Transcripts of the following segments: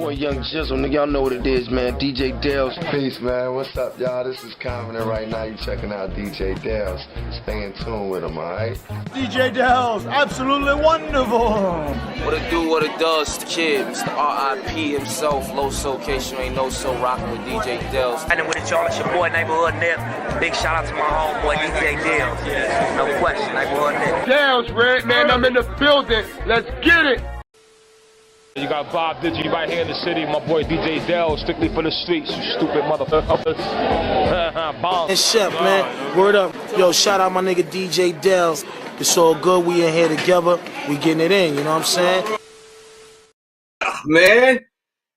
boy Young Jizzle, nigga, y'all know what it is, man. DJ Dales. Peace, man. What's up, y'all? This is Common, and right now you checking out DJ Dales. Stay in tune with him, alright? DJ Dales, absolutely wonderful. What it do, what it does, kid. Mr. R.I.P. himself, low soul, case you ain't know so, rocking with DJ Dales. And with it, y'all, it's your boy, Neighborhood Nip. Big shout out to my homeboy, DJ Dales. No question, Neighborhood Nip. Dales, Red, man, I'm in the building. Let's get it. You got Bob Digi right here in the city, my boy DJ Dell, strictly for the streets, you stupid motherfuckers. And Chef, man, word up. Yo, shout out my nigga DJ Dell. It's all good, we in here together, we getting it in, you know what I'm saying? Man,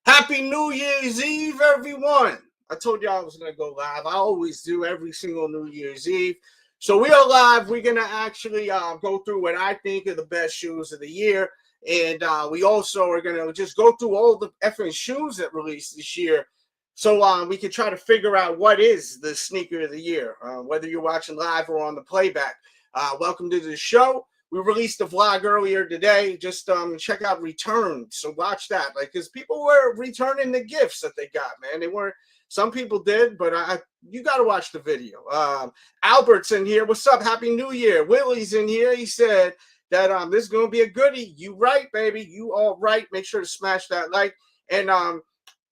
happy New Year's Eve, everyone. I told y'all I was going to go live. I always do every single New Year's Eve. So we are live. We're going to actually go through what I think are the best shoes of the year. And we also are going to just go through all the effing shoes that released this year so we can try to figure out what is the sneaker of the year, whether you're watching live or on the playback. Welcome to the show. We released a vlog earlier today. Just check out returns. So watch that. Like, because people were returning the gifts that they got, man. They weren't. Some people did, but you got to watch the video. Albert's in here. What's up? Happy New Year. Willie's in here. He said that this is going to be a goodie. You right, baby. You all right. Make sure to smash that like. And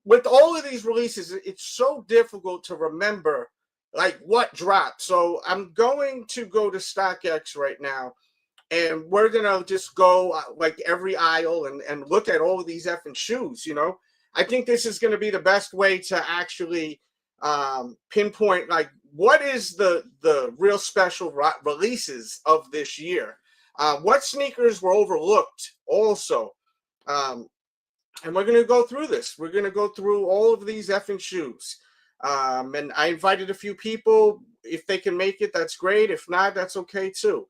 with all of these releases, it's so difficult to remember, like, what dropped. So I'm going to go to StockX right now, and we're going to just go, like, every aisle and look at all of these effing shoes, you know. I think this is going to be the best way to actually pinpoint, like, what is the real special releases of this year. What sneakers were overlooked also. And we're going to go through this. We're going to go through all of these effing shoes. And I invited a few people. If they can make it, that's great. If not, that's okay too.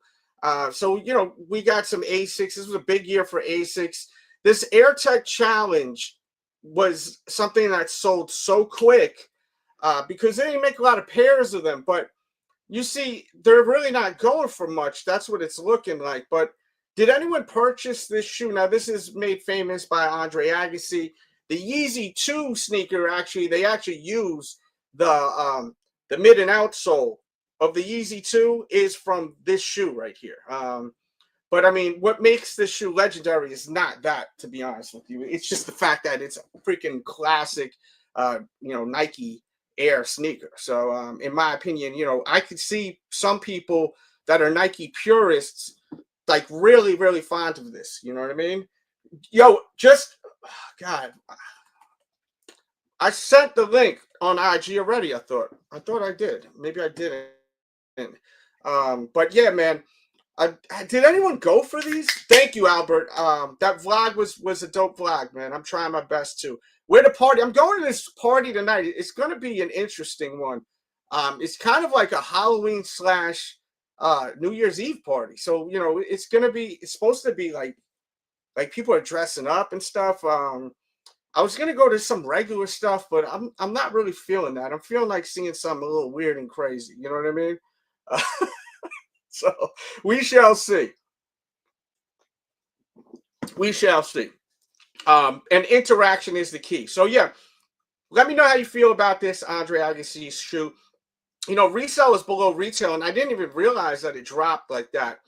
So, you know, we got some Asics. This was a big year for Asics. This AirTech Challenge was something that sold so quick because they didn't make a lot of pairs of them. But you see, they're really not going for much. That's what it's looking like. But did anyone purchase this shoe? Now, this is made famous by Andre Agassi. The Yeezy 2 sneaker, they actually use the mid and outsole of the Yeezy 2 is from this shoe right here. But, I mean, what makes this shoe legendary is not that, to be honest with you. It's just the fact that it's a freaking classic, Nike Air sneaker. So in my opinion, you know, I could see some people that are Nike purists like really, really fond of this. You know what I mean? Yo, God, I sent the link on IG already. I thought I did. Maybe I didn't. But yeah, man, did anyone go for these? Thank you, Albert. That vlog was a dope vlog, man. I'm trying my best to. Where the party? I'm going to this party tonight. It's going to be an interesting one. It's kind of like a Halloween / New Year's Eve party. So, you know, it's supposed to be like people are dressing up and stuff. I was going to go to some regular stuff, but I'm not really feeling that. I'm feeling like seeing something a little weird and crazy. You know what I mean? So we shall see. We shall see. And interaction is the key. So, yeah, let me know how you feel about this Andre Agassi's shoe. You know, resale is below retail, and I didn't even realize that it dropped like that.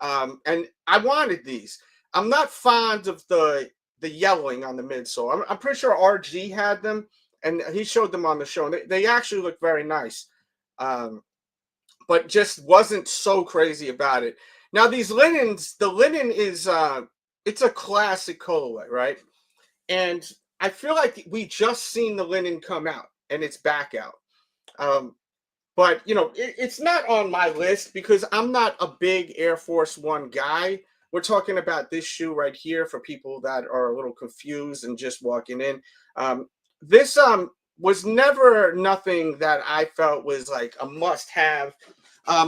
And I wanted these. I'm not fond of the yellowing on the midsole. I'm pretty sure RG had them, and he showed them on the show. And they actually look very nice, but just wasn't so crazy about it. Now, these linens, the linen is it's a classic colorway, right? And I feel like we just seen the linen come out, and it's back out. But, you know, it's not on my list because I'm not a big Air Force One guy. We're talking about this shoe right here for people that are a little confused and just walking in. This was never nothing that I felt was like a must-have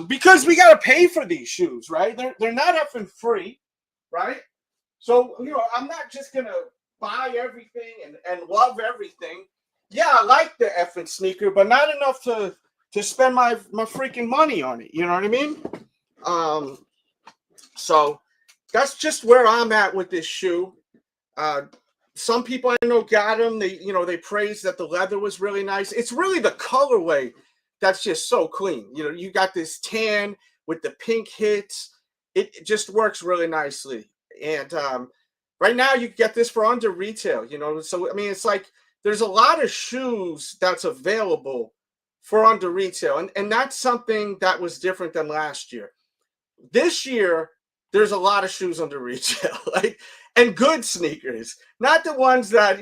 because we got to pay for these shoes, right? They're not effing free, right? So, you know, I'm not just going to buy everything and love everything. Yeah, I like the effing sneaker, but not enough to spend my freaking money on it. You know what I mean? So that's just where I'm at with this shoe. Some people I know got them. They praised that the leather was really nice. It's really the colorway that's just so clean. You got this tan with the pink hits. It just works really nicely. And right now you get this for under retail. So I mean, it's like there's a lot of shoes that's available for under retail, and that's something that was different than last year. This year, there's a lot of shoes under retail, and good sneakers, not the ones that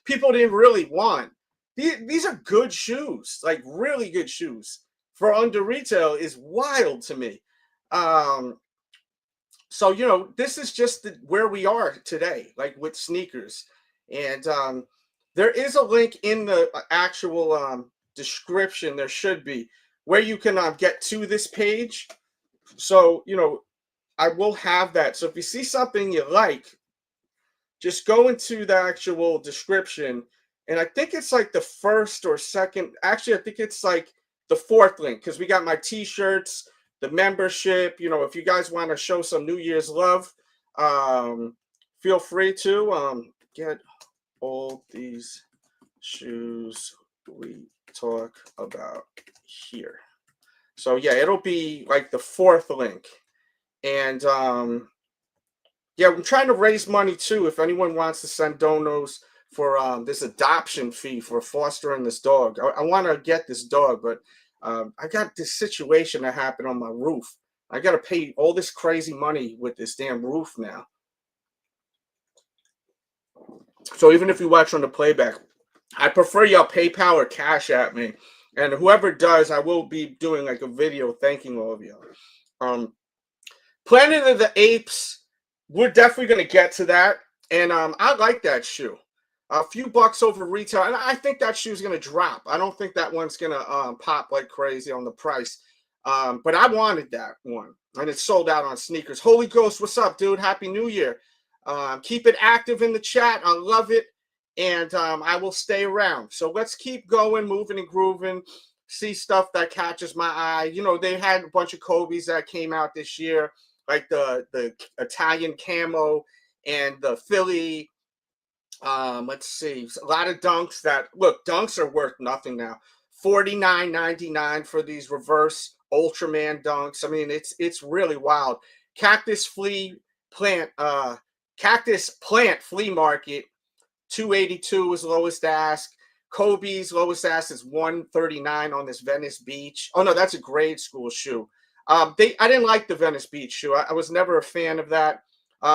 people didn't really want. These are good shoes, like really good shoes for under retail is wild to me. So this is just where we are today, like with sneakers, and there is a link in the actual description. There should be where you can get to this page. So I will have that. So if you see something you like, just go into the actual description. And I think it's like the first or second. Actually, I think it's like the fourth link, because we got my t-shirts, the membership. If you guys want to show some New Year's love, feel free to get all these shoes we talk about here. So yeah, it'll be like the fourth link. And yeah, I'm trying to raise money too. If anyone wants to send donos for this adoption fee for fostering this dog, I want to get this dog, but I got this situation that happened on my roof. I got to pay all this crazy money with this damn roof now. So even if you watch on the playback, I prefer y'all PayPal or Cash at me. And whoever does, I will be doing like a video thanking all of y'all. Planet of the Apes, we're definitely going to get to that. And I like that shoe. A few bucks over retail. And I think that shoe's going to drop. I don't think that one's going to pop like crazy on the price. But I wanted that one. And it's sold out on sneakers. Holy Ghost, what's up, dude? Happy New Year. Keep it active in the chat. I love it. And I will stay around. So let's keep going, moving and grooving. See stuff that catches my eye. They had a bunch of Kobe's that came out this year, like the Italian camo and the Philly. Let's see, a lot of dunks that look. Dunks are worth nothing now. $49.99 for these reverse Ultraman dunks. I mean, it's really wild. Cactus plant flea market. 282 was lowest ask. Kobe's lowest ask is 139 on this Venice Beach. Oh no, that's a grade school shoe. I didn't like the Venice Beach shoe. I was never a fan of that.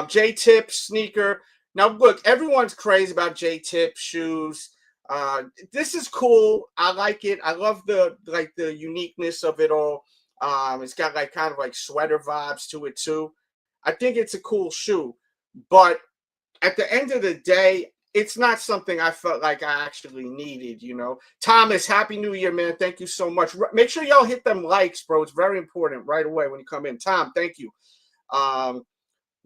J-Tip sneaker. Now look, everyone's crazy about J-Tip shoes. This is cool. I like it. I love the uniqueness of it all. It's got like kind of like sweater vibes to it too. I think it's a cool shoe, but at the end of the day, it's not something I felt like I actually needed, Thomas, Happy New Year, man. Thank you so much. Make sure y'all hit them likes, bro. It's very important right away when you come in. Tom, thank you.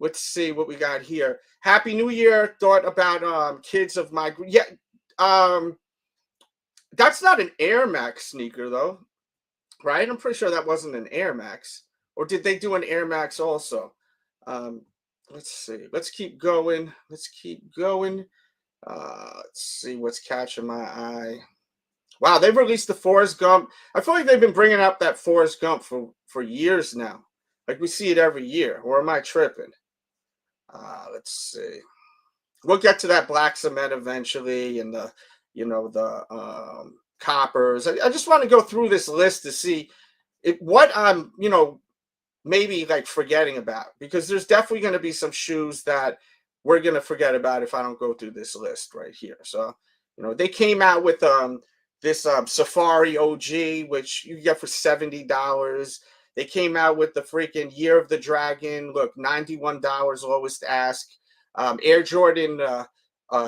Let's see what we got here. Happy New Year. Thought about kids of my... Yeah, that's not an Air Max sneaker, though, right? I'm pretty sure that wasn't an Air Max. Or did they do an Air Max also? Let's see. Let's keep going. Let's see what's catching my eye. Wow, they've released the Forrest Gump. I feel like they've been bringing up that Forrest Gump for years now. Like we see it every year. Or am I tripping? Let's see. We'll get to that black cement eventually, and the coppers. I just want to go through this list to see what I'm maybe like forgetting about, because there's definitely going to be some shoes that we're going to forget about if I don't go through this list right here. So, they came out with this Safari OG, which you get for $70. They came out with the freaking Year of the Dragon. Look, $91 lowest ask. Air Jordan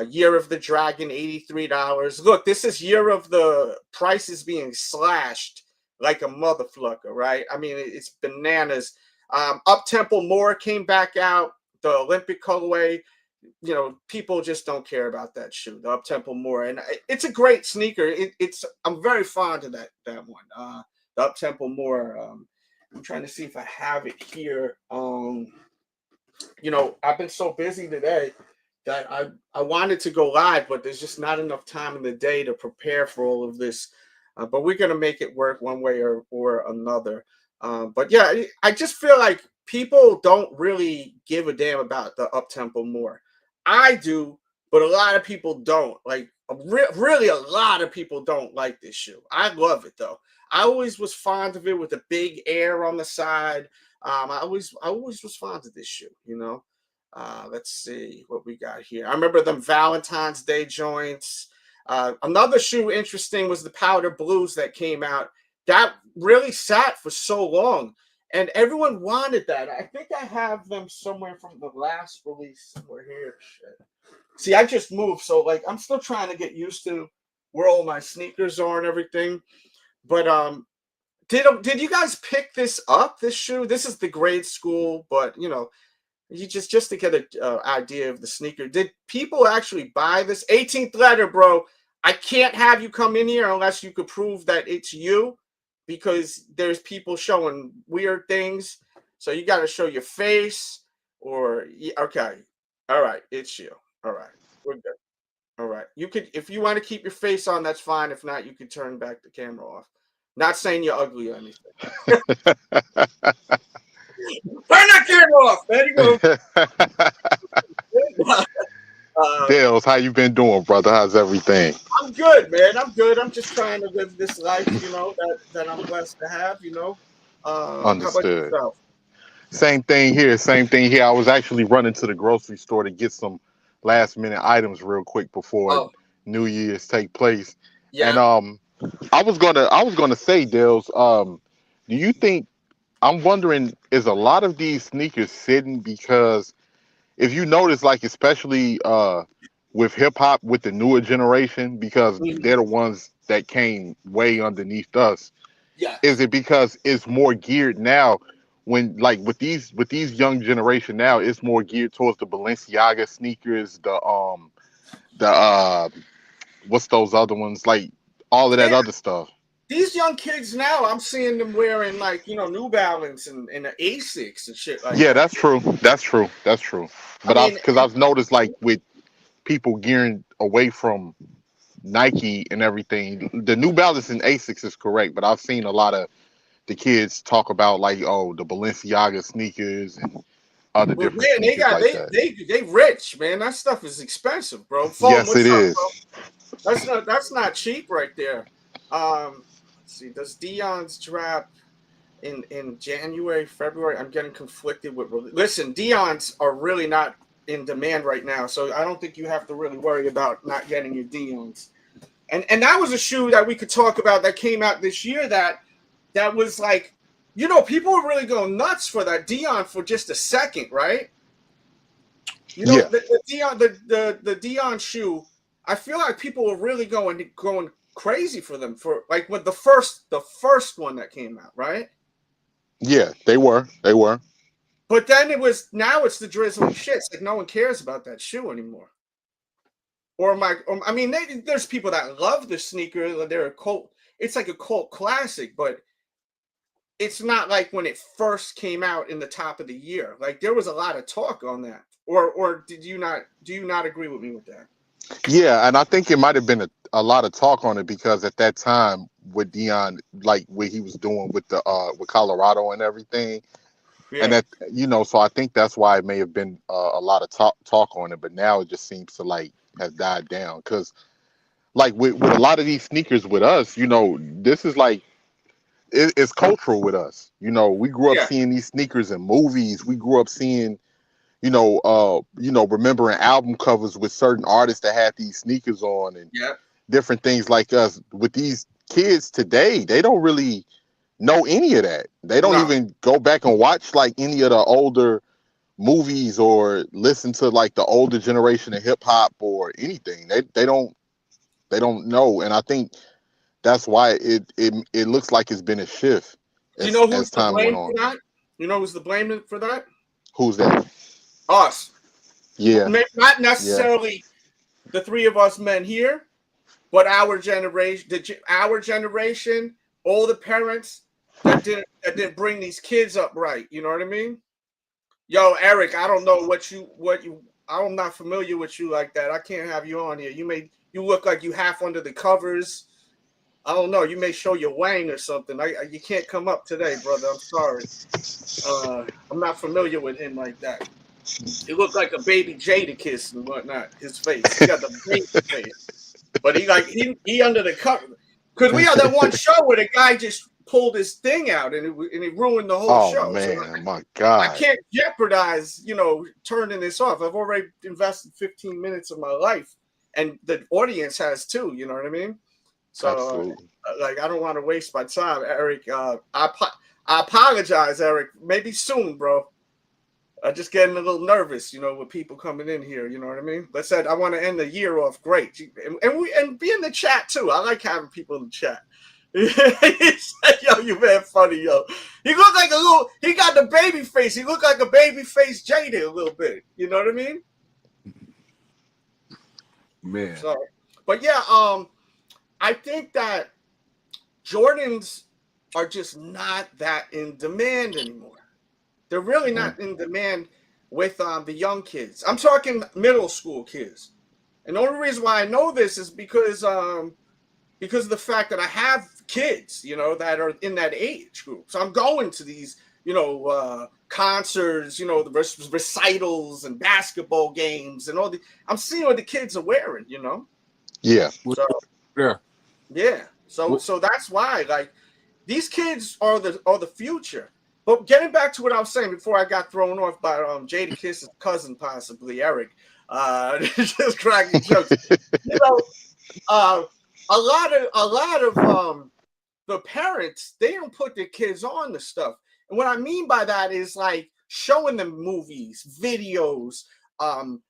Year of the Dragon, $83. Look, this is Year of the price is being slashed like a motherfucker, right? I mean, it's bananas. Up-tempo More came back out. The Olympic colorway, people just don't care about that shoe, the Up-tempo More, and it's a great sneaker. I'm very fond of that one. The Up-tempo More. I'm trying to see if I have it here. I've been so busy today that I wanted to go live, but there's just not enough time in the day to prepare for all of this. But we're gonna make it work one way or another. But yeah, I just feel like people don't really give a damn about the up tempo more. I do, but a lot of people don't. Like really, a lot of people don't like this shoe. I love it though. I always was fond of it with the big air on the side. I always was fond of this shoe. You know. Let's see what we got here. I remember them Valentine's Day joints. Another shoe interesting was the powder blues that came out. That really sat for so long, and everyone wanted that. I think I have them somewhere from the last release somewhere here. Shit. See, I just moved, so like I'm still trying to get used to where all my sneakers are and everything. But did you guys pick this up? This shoe? This is the grade school, but you know. You just to get an idea of the sneaker. Did people actually buy this? 18th letter, bro. I can't have you come in here unless you could prove that it's you, because there's people showing weird things. So you got to show your face or okay. All right, it's you. All right, we're good. All right, you could, if you want to keep your face on, that's fine. If not, you could turn back the camera off. Not saying you're ugly or anything. Turn that camera off, man. Dales, how you been doing, brother? How's everything? I'm good, man. I'm good. I'm just trying to live this life, you know, that I'm blessed to have, you know. Understood. How about yourself? Same thing here. Same thing here. I was actually running to the grocery store to get some last minute items real quick before New Year's take place. Yeah. And I was gonna say, Dales, do you think, I'm wondering, is a lot of these sneakers sitting because if you notice, like especially with hip hop, with the newer generation, because they're the ones that came way underneath us. Yeah. Is it because it's more geared now, when like with these young generation now, it's more geared towards the Balenciaga sneakers, the what's those other ones, like all of that other stuff. These young kids now, I'm seeing them wearing like, you know, New Balance and the Asics and shit like that. Yeah, that's true. That's true. That's true. But I've noticed, like with people gearing away from Nike and everything, the New Balance and Asics is correct, but I've seen a lot of the kids talk about like, oh, the Balenciaga sneakers and other different sneakers like that. They rich, man. That stuff is expensive, bro. Yes, it is. Bro? That's not cheap right there. Let's see, does Dion's drop in January, February? I'm getting conflicted with. Listen, Dion's are really not in demand right now, so I don't think you have to really worry about not getting your Dion's. And that was a shoe that we could talk about that came out this year that was like, you know, people were really going nuts for that Dion for just a second, right? You know, the Dion shoe, I feel like people were really going crazy for them for like when the first one that came out, right? Yeah, they were. But then now it's the drizzling shits. Like no one cares about that shoe anymore. I mean, there's people that love the sneaker. They're a cult. It's like a cult classic, but it's not like when it first came out in the top of the year. Like there was a lot of talk on that. Or do you not agree with me with that? Yeah, and I think it might have been a lot of talk on it because at that time with Dion, like what he was doing with the with Colorado and everything, and that, you know, so I think that's why it may have been a lot of talk on it. But now it just seems to like have died down because, like with a lot of these sneakers with us, you know, this is like it's cultural with us. You know, we grew up seeing these sneakers in movies. We grew up seeing, remembering album covers with certain artists that had these sneakers on and different things like us. With these kids today, they don't really know any of that. They don't even go back and watch like any of the older movies or listen to like the older generation of hip hop or anything. They don't know, and I think that's why it looks like it's been a shift. Do you know who's to blame for that? You know who's to blame for that? Who's that? Us. Yeah. Not necessarily the three of us men here, but our generation, all the parents that didn't bring these kids up right. You know what I mean? Yo, Eric, I don't know I'm not familiar with you like that. I can't have you on here. You look like you half under the covers. I don't know. You may show your wang or something. You can't come up today, brother. I'm sorry. I'm not familiar with him like that. He looked like a baby Jadakiss and whatnot. His face. He got the baby face. But he under the cover. Because we had that one show where the guy just pulled his thing out and it ruined the whole show. Oh man, so my God. I can't jeopardize, turning this off. I've already invested 15 minutes of my life, and the audience has too, you know what I mean? So I don't want to waste my time, Eric. I apologize, Eric. Maybe soon, bro. I'm just getting a little nervous, with people coming in here. You know what I mean? I want to end the year off great, and be in the chat too. I like having people in the chat. He said, yo, you man funny, yo. He looked like he got the baby face. He looked like a baby face Jada a little bit. You know what I mean? Man. So, but yeah, I think that Jordans are just not that in demand anymore. They're really not in demand with the young kids. I'm talking middle school kids. And the only reason why I know this is because of the fact that I have kids, that are in that age group. So I'm going to these, concerts, the recitals and basketball games and all I'm seeing what the kids are wearing, Yeah. So, yeah. So that's why, these kids are the future. But getting back to what I was saying before I got thrown off by Jadakiss's cousin, possibly Eric, just cracking jokes. A lot of the parents, they don't put their kids on the stuff. And what I mean by that is showing them movies, videos,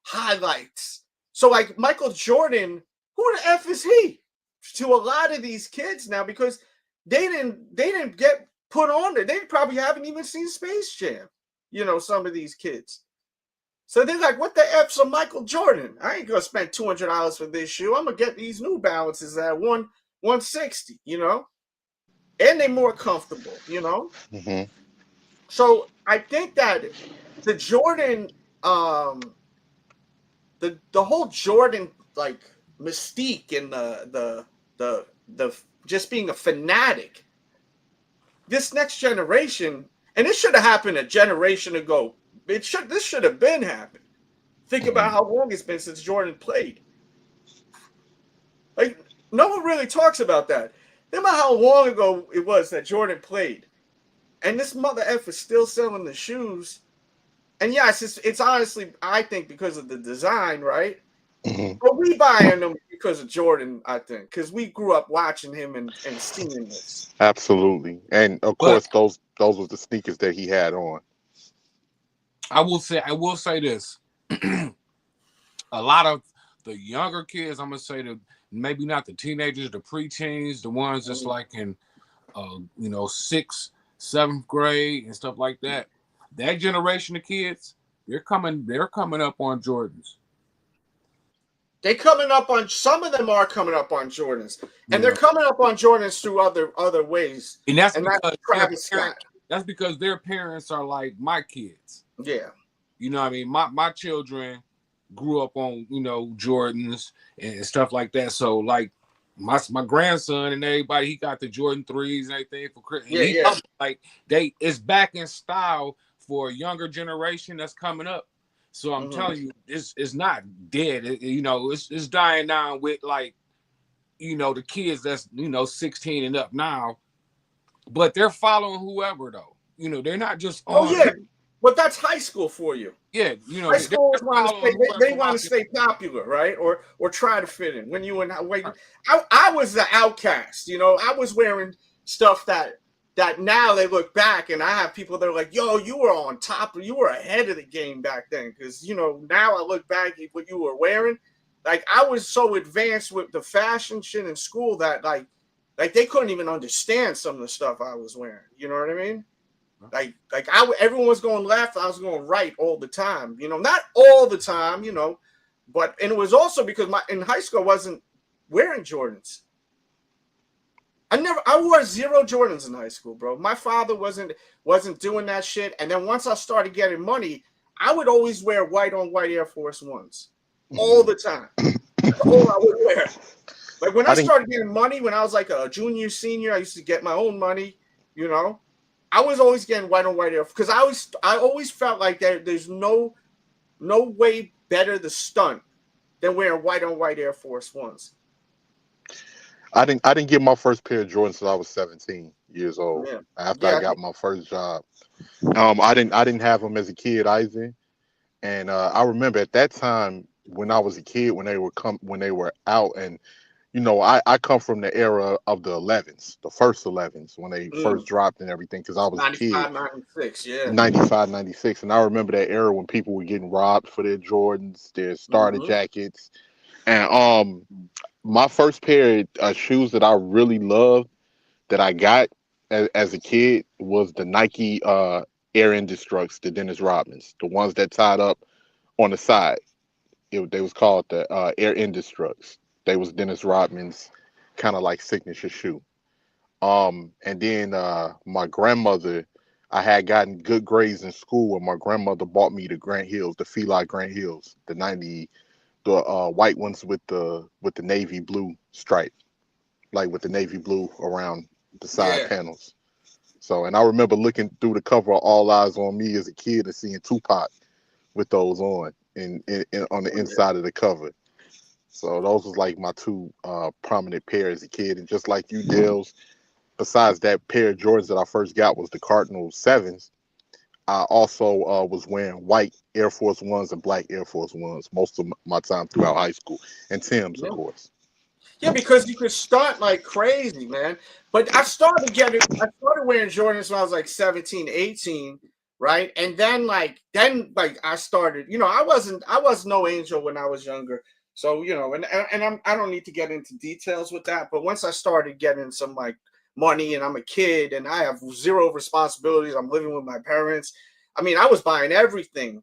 highlights. So Michael Jordan, who the F is he to a lot of these kids now, because they didn't get put on there. They probably haven't even seen Space Jam, some of these kids. So they're like, what the F's a Michael Jordan? I ain't going to spend $200 for this shoe. I'm going to get these New Balances at $160, and they're more comfortable, Mm-hmm. So I think that the Jordan, the whole Jordan mystique and the just being a fanatic. This next generation, and this should have happened a generation ago. This should have been happened. Think about how long it's been since Jordan played. No one really talks about that. Think about how long ago it was that Jordan played. And this mother F is still selling the shoes. And yes, it's honestly, I think, because of the design, right? Mm-hmm. But we buying them because of Jordan, I think, because we grew up watching him and seeing this. Absolutely. And of course, those were the sneakers that he had on. I will say this. A lot of the younger kids, I'm gonna say maybe not the teenagers, the preteens, the ones that's in 6th, 7th grade and stuff like that. That generation of kids, they're coming up on Jordans. Some of them are coming up on Jordans, and they're coming up on Jordans through other ways. And that's because their parents are like my kids. Yeah. You know what I mean? My children grew up on, Jordans and stuff like that. So my grandson and everybody, he got the Jordan 3s and everything for Christmas. It's back in style for a younger generation that's coming up. So I'm telling you, it's not dead. It's dying down with the kids that's 16 and up now. But they're following whoever though. They're not just on. Oh yeah, but that's high school for you. Yeah, high school they want to stay popular, right? Or try to fit in. I was the outcast. I was wearing stuff that now they look back and I have people that are like, yo, you were on top, you were ahead of the game back then. Because, now I look back at what you were wearing. I was so advanced with the fashion shit in school that they couldn't even understand some of the stuff I was wearing. You know what I mean? Everyone was going left, I was going right all the time. Not all the time, and it was also because in high school I wasn't wearing Jordans. I wore 0 Jordans in high school, bro. My father wasn't doing that shit. And then once I started getting money, I would always wear white on white Air Force Ones all the time. That's all I would wear. Like when I started getting money, when I was like a junior, senior, I used to get my own money, you know. I was always getting white on white Air because I always felt like there's no way better to stunt than wearing white on white Air Force Ones. I didn't get my first pair of Jordans until I was 17 years old. Yeah. After I got my first job. I didn't have them as a kid either. And I remember at that time when I was a kid, when they were out, and you know, I come from the era of the 11s, the first 11s when they first dropped and everything, because I was a kid. 96, yeah. 95, 96. And I remember that era when people were getting robbed for their Jordans, their starter jackets. And my first pair of shoes that I really loved that I got as a kid was the Nike Air Indestructs, the Dennis Rodmans, the ones that tied up on the side. They was called the Air Indestructs. They was Dennis Rodman's kind of like signature shoe. And then my grandmother, I had gotten good grades in school, and my grandmother bought me the Grant Hills, the Feli Grant Hills, the white ones with the navy blue stripe, like with the navy blue around the side panels. So, and I remember looking through the cover of All Eyes on Me as a kid and seeing Tupac with those on on the inside of the cover. So those was like my two prominent pairs as a kid. And just like you, Dales, besides that pair of Jordans that I first got was the Cardinal 7s, I also was wearing white Air Force Ones and black Air Force Ones most of my time throughout high school. And Tim's, of course. Yeah, because you could start like crazy, man. But I started wearing Jordans when I was like 17, 18, right? And then I started, you know, I was no angel when I was younger. So, you know, and I don't need to get into details with that, but once I started getting some like money and I'm a kid and I have 0 responsibilities, I'm living with my parents. I mean, I was buying everything.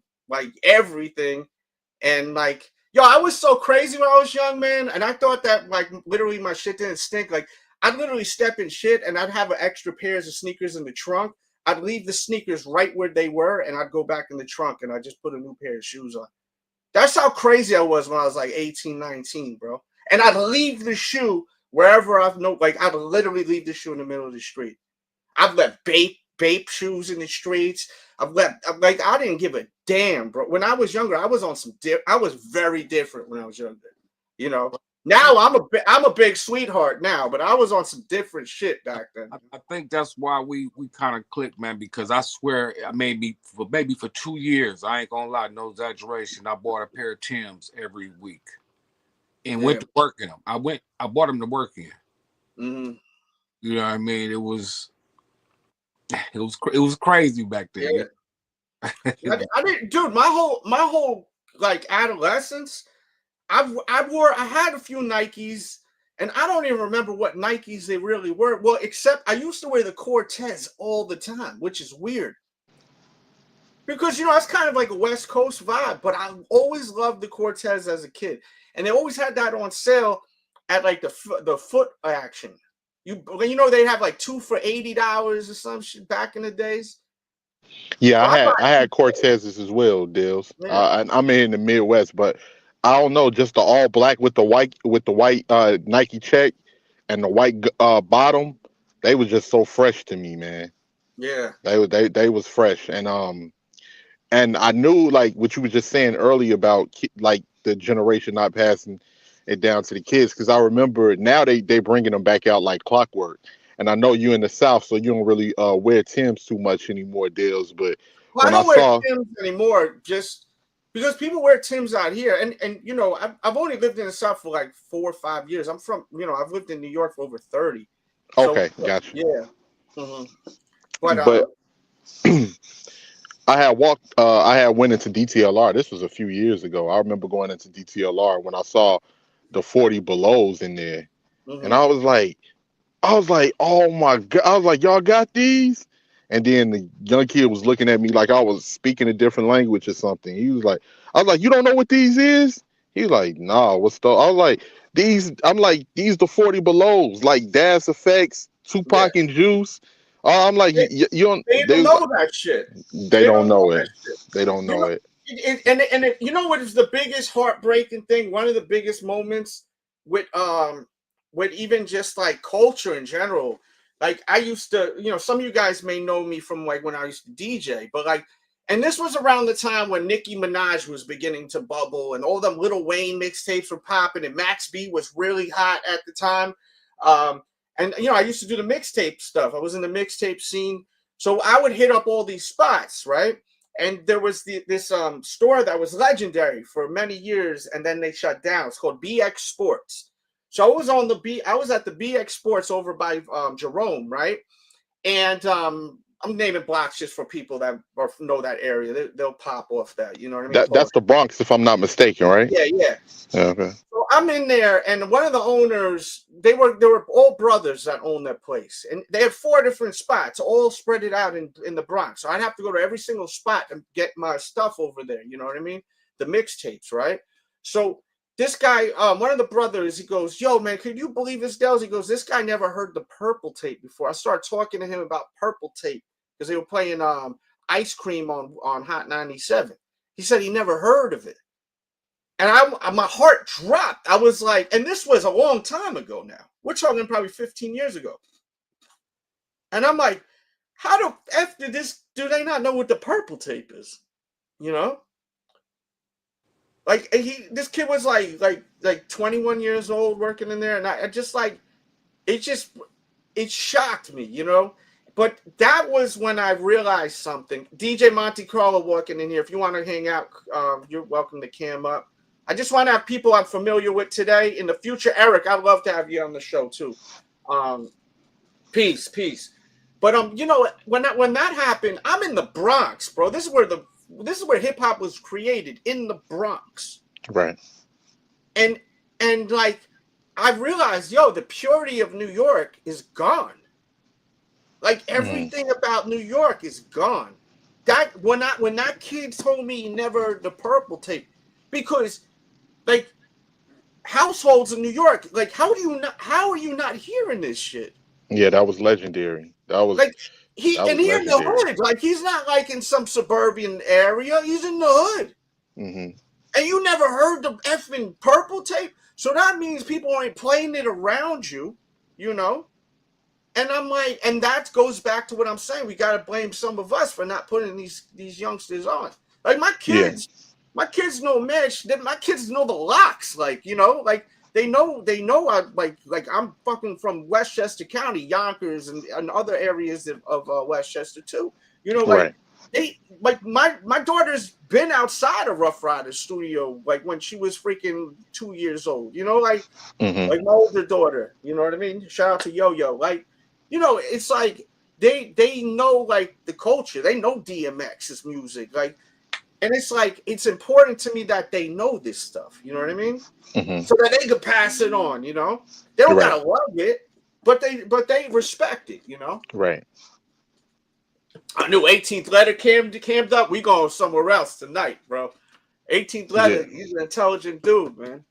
And like, yo, I was so crazy when I was young, man. And I thought that like literally my shit didn't stink. Like I'd literally step in shit and I'd have extra pairs of sneakers in the trunk. I'd leave the sneakers right where they were and I'd go back in the trunk and I'd just put a new pair of shoes on. That's how crazy I was when I was like 18, 19, bro. And I'd leave the shoe wherever I'd literally leave the shoe in the middle of the street. I've left bape shoes in the streets. I didn't give a damn, bro. When I was younger, I was on I was very different when I was younger. You know, now I'm a big sweetheart now, but I was on some different shit back then. I think that's why we kind of clicked, man, because I swear maybe for 2 years, I ain't gonna lie, no exaggeration, I bought a pair of Timbs every week and went to work in them. I bought them to work in. Mm-hmm. You know what I mean? It was crazy back then. Yeah. I didn't, dude. My whole like adolescence, I had a few Nikes, and I don't even remember what Nikes they really were. Well, except I used to wear the Cortez all the time, which is weird because you know it's kind of like a West Coast vibe. But I always loved the Cortez as a kid, and they always had that on sale at like the Foot Action. You know they have like 2 for $80 or some shit back in the days. Yeah, I had Cortezes as well, Dills. I'm in the Midwest, but I don't know, just the all black with the white Nike check and the white bottom. They was just so fresh to me, man. Yeah, they was fresh, and I knew like what you were just saying earlier about like the generation not passing it down to the kids, because I remember now they bringing them back out like clockwork. And I know you in the South, so you don't really wear Timbs too much anymore, Dales. But I don't wear Timbs anymore, just because people wear Timbs out here. And you know, I've only lived in the South for like 4 or 5 years. I'm from, you know, I've lived in New York for over 30. Okay, gotcha. Yeah. Mm-hmm. But I had went into DTLR. This was a few years ago. I remember going into DTLR when I saw the 40 belows in there, and I was like, oh my God. I was like, y'all got these? And then the young kid was looking at me like I was speaking a different language or something. I was like, you don't know what these is? He like, nah, what's the? I was like, these the 40 belows, like Das Effects, Yeah. Tupac and Juice. I'm like, They, you don't. they They don't was know like, that shit. they They don't don't know know that it. shit. They don't You know know, it. you know what is the biggest heartbreaking thing? One of the biggest moments with even just like culture in general. Like I used to, some of you guys may know me from like when I used to DJ, but like, and this was around the time when Nicki Minaj was beginning to bubble and all them Lil Wayne mixtapes were popping and Max B was really hot at the time. And I used to do the mixtape stuff. I was in the mixtape scene. So I would hit up all these spots, right? And there was this store that was legendary for many years, and then they shut down. It's called BX Sports. So I was at the BX Sports over by Jerome, right? And I'm naming blocks just for people that know that area. They'll pop off that. You know what I mean? That's the Bronx, if I'm not mistaken, right? Yeah, yeah. Yeah, okay. So I'm in there, and one of the owners, they were all brothers that owned that place, and they had 4 different spots, all spread it out in the Bronx. So I'd have to go to every single spot and get my stuff over there. You know what I mean? The mixtapes, right? So this guy, one of the brothers, he goes, "Yo, man, could you believe this, Dels?" He goes, "This guy never heard the Purple Tape before." I started talking to him about Purple Tape because they were playing Ice Cream on Hot 97. He said he never heard of it. And my heart dropped. I was like, and this was a long time ago now. We're talking probably 15 years ago. And I'm like, how the F do they not know what the Purple Tape is? You know? Like this kid was like 21 years old working in there. And I just like, it shocked me, you know? But that was when I realized something. DJ Monte Carlo walking in here. If you want to hang out, you're welcome to cam up. I just want to have people I'm familiar with today. In the future, Eric, I'd love to have you on the show too. Peace. But when that happened, I'm in the Bronx, bro. This is where hip hop was created, in the Bronx. Right. And like I realized, the purity of New York is gone. Like everything about New York is gone. That when that kid told me he never heard the Purple Tape, because like households in New York, like how are you not hearing this shit? Yeah, that was legendary. That was Like he in the hood. Like he's not like in some suburban area. He's in the hood. Mm-hmm. And you never heard the effing Purple Tape. So that means people ain't playing it around you, you know? And I'm like, and that goes back to what I'm saying. We got to blame some of us for not putting these youngsters on. Like my kids know Mitch. My kids know the locks. Like, like they know I like I'm fucking from Westchester County, Yonkers, and other areas of Westchester too. Like they like my daughter's been outside of Rough Riders studio like when she was freaking 2 years old. Like my older daughter. You know what I mean? Shout out to Yo-Yo. Like. It's like they know like the culture. They know DMX's music. Like, and it's like it's important to me that they know this stuff. You know what I mean? Mm-hmm. So that they could pass it on. They don't gotta love it, but they respect it. Right. I knew 18th letter cammed up. We going somewhere else tonight, bro. 18th letter. Yeah. He's an intelligent dude, man.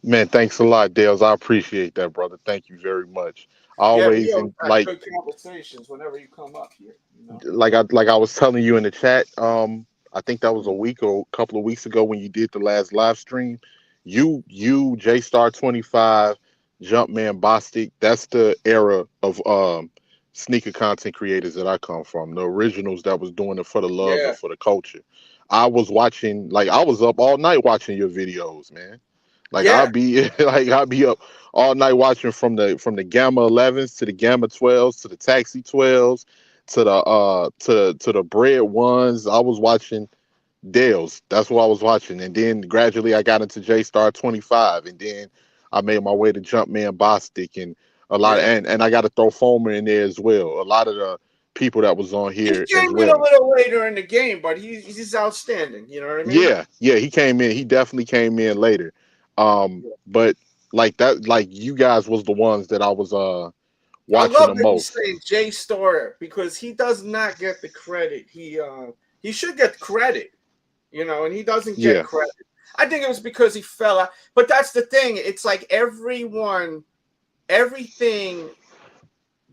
Man, thanks a lot, Dales. I appreciate that, brother. Thank you very much. Always like good conversations whenever you come up here. Like I was telling you in the chat, I think that was a week or a couple of weeks ago when you did the last live stream. You J-Star 25, Jumpman, Bostic, that's the era of sneaker content creators that I come from. The originals that was doing it for the love and for the culture. I was watching, like I was up all night watching your videos, man. Like I'd be up all night watching from the Gamma 11s to the Gamma 12s to the Taxi 12s to the Bread ones. I was watching Dales. That's what I was watching, and then gradually I got into J-Star 25, and then I made my way to Jumpman, Bostic, and a lot of, and I got to throw Foamer in there as well. A lot of the people that was on here. He came in a little later in the game, but he's outstanding. You know what I mean? Yeah, he came in. He definitely came in later. But like that, like you guys was the ones that I was watching I love the most. Saying J-Star because he does not get the credit. He should get credit, and he doesn't get credit. I think it was because he fell out. But that's the thing. It's like everything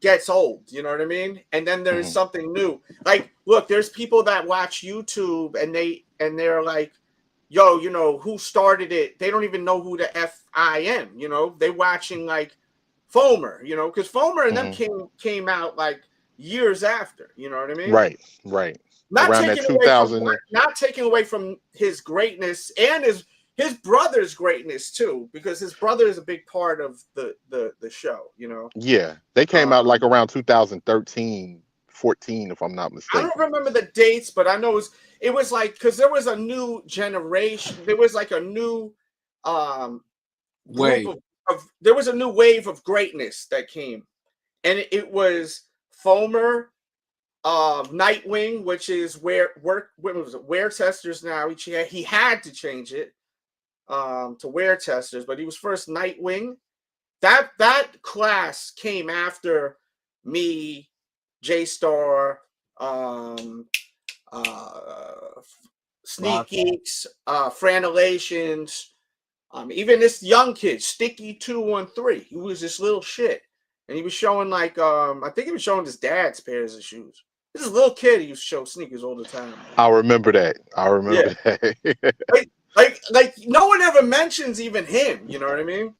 gets old, you know what I mean? And then there's something new. Like, look, there's people that watch YouTube and they're like, yo, you know, who started it? They don't even know who the F-I-N, you know? They watching like Fomer, you know, because Fomer and them came out like years after, you know what I mean? Right. Not Around taking that away 2000. from not taking away from his greatness and his brother's greatness too, because his brother is a big part of the show, you know. Yeah, they came out like around 2013, 14, if I'm not mistaken. I don't remember the dates, but I know it was like, because there was a new generation. There was like a new wave. There was a new wave of greatness that came, and it was Fomer, Nightwing, which is Wear Testers now. He had to change it to Wear Testers, but he was first Nightwing. That class came after me, J-Star, Sneak Geeks, Franelations, even this young kid, Sticky 213. He was this little shit, and he was showing like I think he was showing his dad's pairs of shoes. This is a little kid. He used to show sneakers all the time. I remember that. That. like no one ever mentions even him. You know what I mean?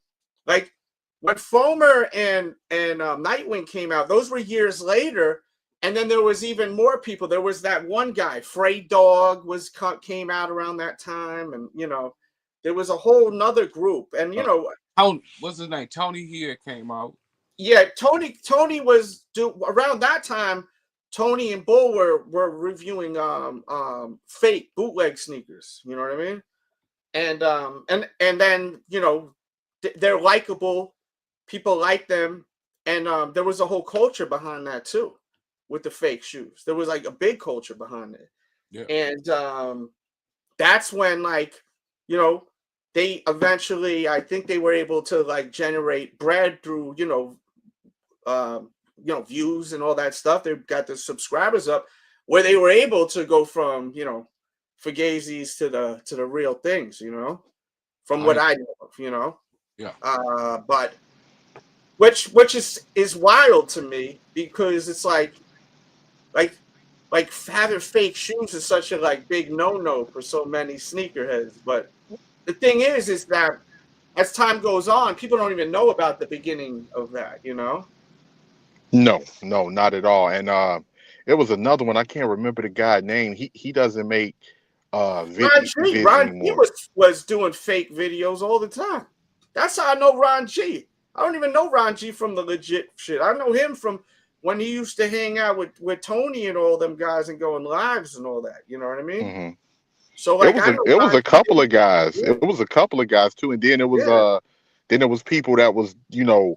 Like when Fomer and Nightwing came out, those were years later. And then there was even more people. There was that one guy, Frey Dog, came out around that time, and you know, there was a whole nother group. And you know, what's his name? Tony here came out. Yeah, Tony was around that time. Tony and Bull were reviewing fake bootleg sneakers. You know what I mean? And then you know, they're likable. People like them, and there was a whole culture behind that too. With the fake shoes, there was like a big culture behind it. Yeah. And that's when, like, you know, they eventually, I think they were able to like generate bread through, you know, views and all that stuff. They got the subscribers up where they were able to go from, you know, Fugazis to the real things, you know, from what I know of, you know. Yeah. But which is wild to me, because it's like having fake shoes is such a like big no-no for so many sneakerheads. But the thing is that as time goes on, people don't even know about the beginning of that, you know? No, not at all. And it was another one. I can't remember the guy's name. He doesn't make videos anymore. was doing fake videos all the time. That's how I know Ron G. I don't even know Ron G from the legit shit. I know him from when he used to hang out with Tony and all them guys and going lives and all that. You know what I mean? Mm-hmm. So like it was a couple of guys. Yeah. It was a couple of guys too, and then it was people that was, you know,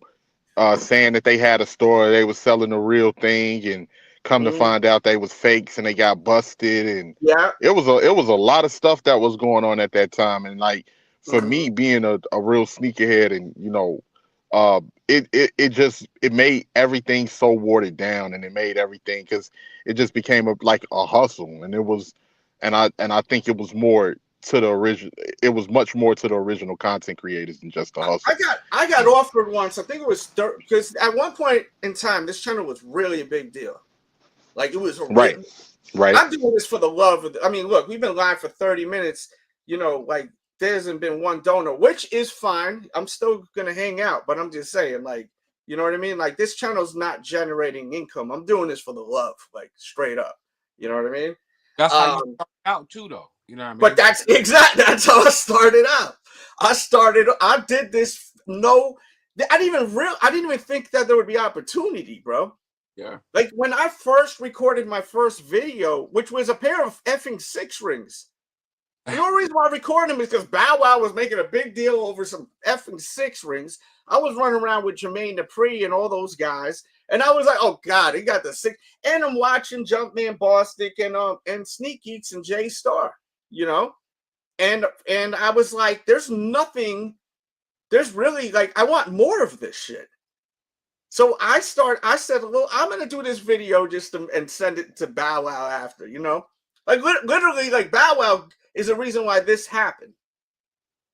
saying that they had a store, they was selling the real thing, and come to find out they was fakes and they got busted. And it was a lot of stuff that was going on at that time. And like for me being a real sneakerhead, and you know, it made everything so watered down, and it made everything, because it just became like a hustle, and it was, and I think it was more to the original. It was much more to the original content creators than just a hustle. I got offered once. I think it was because at one point in time, this channel was really a big deal. Like it was right. I'm doing this for the love of. I mean, look, we've been live for 30 minutes. You know, like there hasn't been one donor, which is fine. I'm still gonna hang out, but I'm just saying, like, you know what I mean? Like this channel's not generating income. I'm doing this for the love, like straight up. You know what I mean? That's how you start out too, though. You know what I mean? But that's how I started out. I did this. I didn't even think that there would be opportunity, bro. Yeah. Like when I first recorded my first video, which was a pair of effing 6 rings. The only reason why I recorded them is because Bow Wow was making a big deal over some effing 6 rings. I was running around with Jermaine Dupri and all those guys, and I was like, "Oh God, he got the 6." And I'm watching Jumpman Bostic and Sneak Geeks and J Star, you know, and I was like, "There's nothing. There's really like I want more of this shit." So I said, "Well, I'm gonna do this video and send it to Bow Wow after, you know, like literally, like Bow Wow is the reason why this happened.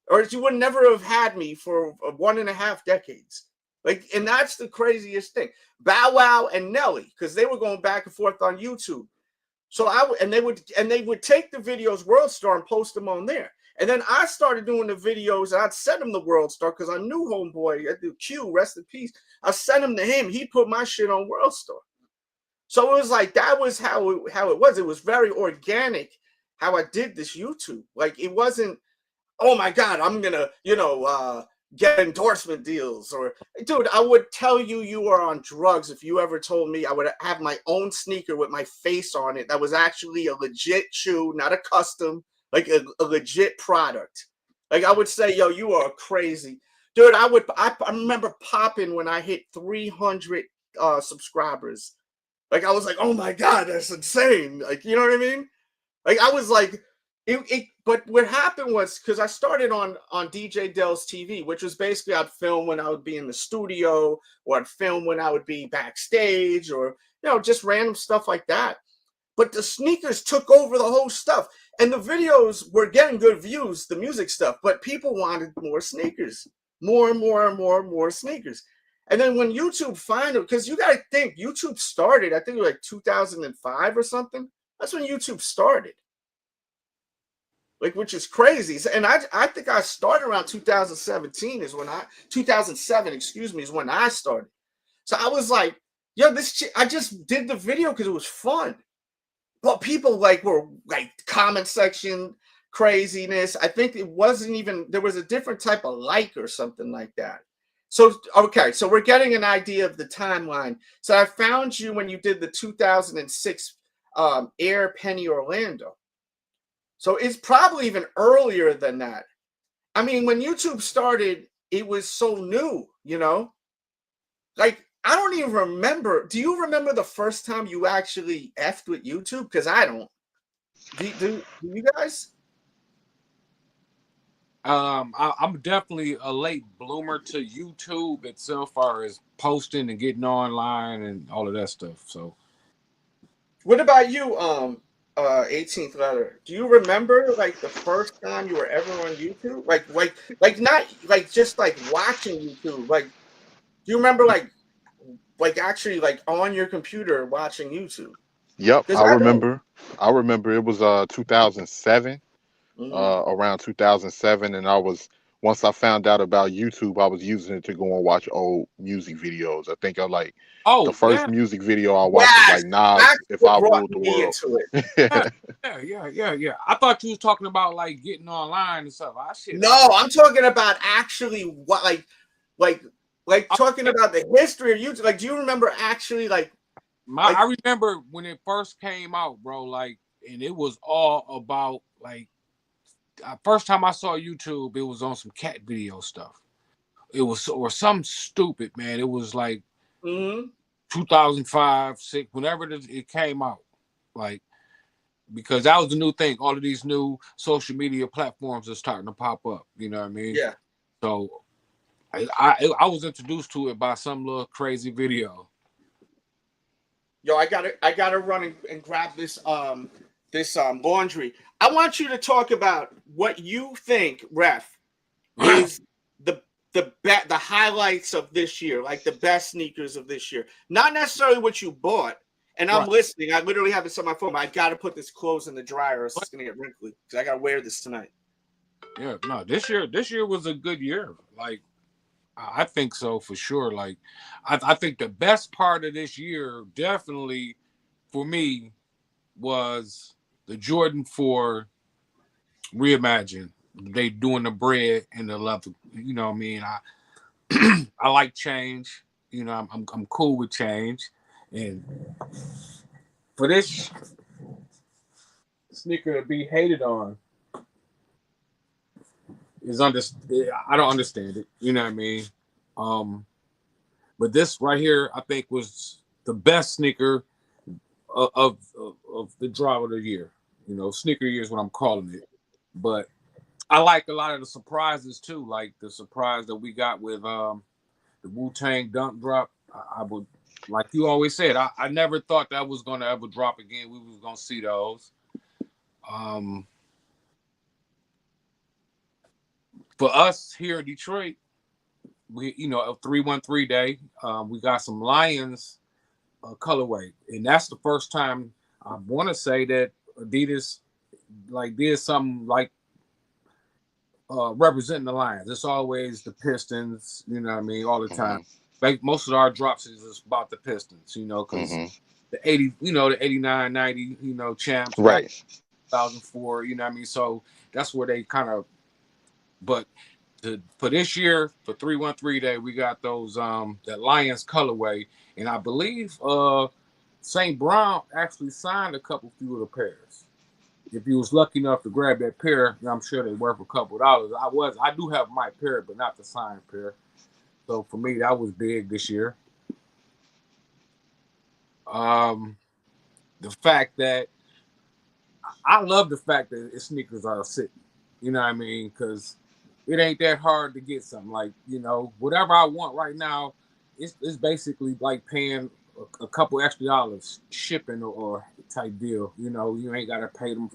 or you would never have had me for 1.5 decades. Like, and that's the craziest thing. Bow Wow and Nelly, because they were going back and forth on YouTube. So they would take the videos World Star and post them on there. And then I started doing the videos, and I'd send him the World Star because I knew homeboy at the Q, rest in peace. I sent him to him. He put my shit on World Star. So it was like, that was how it was. It was very organic how I did this YouTube. Like, it wasn't, oh my God, I'm gonna, get endorsement deals. Or, dude, I would tell you are on drugs if you ever told me I would have my own sneaker with my face on it that was actually a legit shoe, not a custom, like a legit product. Like, I would say, yo, you are crazy. Dude, I remember popping when I hit 300 subscribers. Like, I was like, oh my God, that's insane. Like, you know what I mean? Like, I was like, but what happened was, because I started on DJ Dell's TV, which was basically I'd film when I would be in the studio, or I'd film when I would be backstage, or, just random stuff like that. But the sneakers took over the whole stuff. And the videos were getting good views, the music stuff, but people wanted more sneakers, more and more and more and more sneakers. And then when YouTube finally, because you got to think, YouTube started, I think it was like 2005 or something. That's when YouTube started. Like, which is crazy. And I think I started around 2007, is when I started. So I was like, yo, I just did the video because it was fun. But people were like comment section craziness. I think it wasn't even, there was a different type of like or something like that. So, okay, so we're getting an idea of the timeline. So I found you when you did the 2006 Air Penny Orlando. So it's probably even earlier than that. I mean, when YouTube started, it was so new, Like, I don't even remember. Do you remember the first time you actually effed with YouTube? Because I don't. Do you guys? I'm definitely a late bloomer to YouTube itself, as far as posting and getting online and all of that stuff. So, what about you, 18th letter? Do you remember like the first time you were ever on YouTube? Like not like just like watching YouTube. Like, do you remember like actually like on your computer watching YouTube? Yep, I remember. I remember it was 2007. Around 2007, and once I found out about YouTube, I was using it to go and watch old music videos. I think the first music video I watched was like Nas, If I Ruled the World. Yeah. I thought you was talking about like getting online and stuff. No, I'm talking about actually what like talking about the history of YouTube. Like, do you remember actually I remember when it first came out, bro, like, and it was all about like, first time I saw YouTube, it was on some cat video stuff. It was, or some stupid, man. It was like 2005, 6, whenever it came out. Like, because that was the new thing. All of these new social media platforms are starting to pop up. You know what I mean? Yeah. So I was introduced to it by some little crazy video. Yo, I gotta run and grab this laundry. I want you to talk about what you think, Ref, is the highlights of this year, like the best sneakers of this year. Not necessarily what you bought. And I'm listening. I literally have this on my phone. I gotta put this clothes in the dryer, or it's gonna get wrinkly. Because I gotta wear this tonight. Yeah, no, this year was a good year. Like, I think so for sure. Like, I think the best part of this year, definitely for me, was the Jordan 4 Reimagine. They doing the bread and the leather. You know what I mean? I like change. You know, I'm cool with change. And for this sneaker to be hated on I don't understand it. You know what I mean? But this right here, I think, was the best sneaker of the drop of the year. You know, sneaker year is what I'm calling it. But I like a lot of the surprises too, like the surprise that we got with the Wu-Tang Dunk drop. I would, like you always said, I never thought that was gonna ever drop again. We was gonna see those. For us here in Detroit, we, you know, a 313 day, we got some Lions colorway, and that's the first time I want to say that Adidas like did something like representing the Lions. It's always the Pistons, you know what I mean, all the time. Like most of our drops is about the Pistons, you know, because the 80, you know, the 89, 90, you know, champs, right? 2004, you know what I mean. So that's where they kind of. But for this year, for 313 day, we got those that Lions colorway, and I believe St. Brown actually signed a few of the pairs. If you was lucky enough to grab that pair, I'm sure they worth a couple dollars. I do have my pair, but not the signed pair. So for me, that was big this year. The fact that I love the fact that sneakers are sitting. You know what I mean? Because it ain't that hard to get something. Like, you know, whatever I want right now, it's basically like paying a couple extra dollars shipping or type deal. You know, you ain't gotta pay them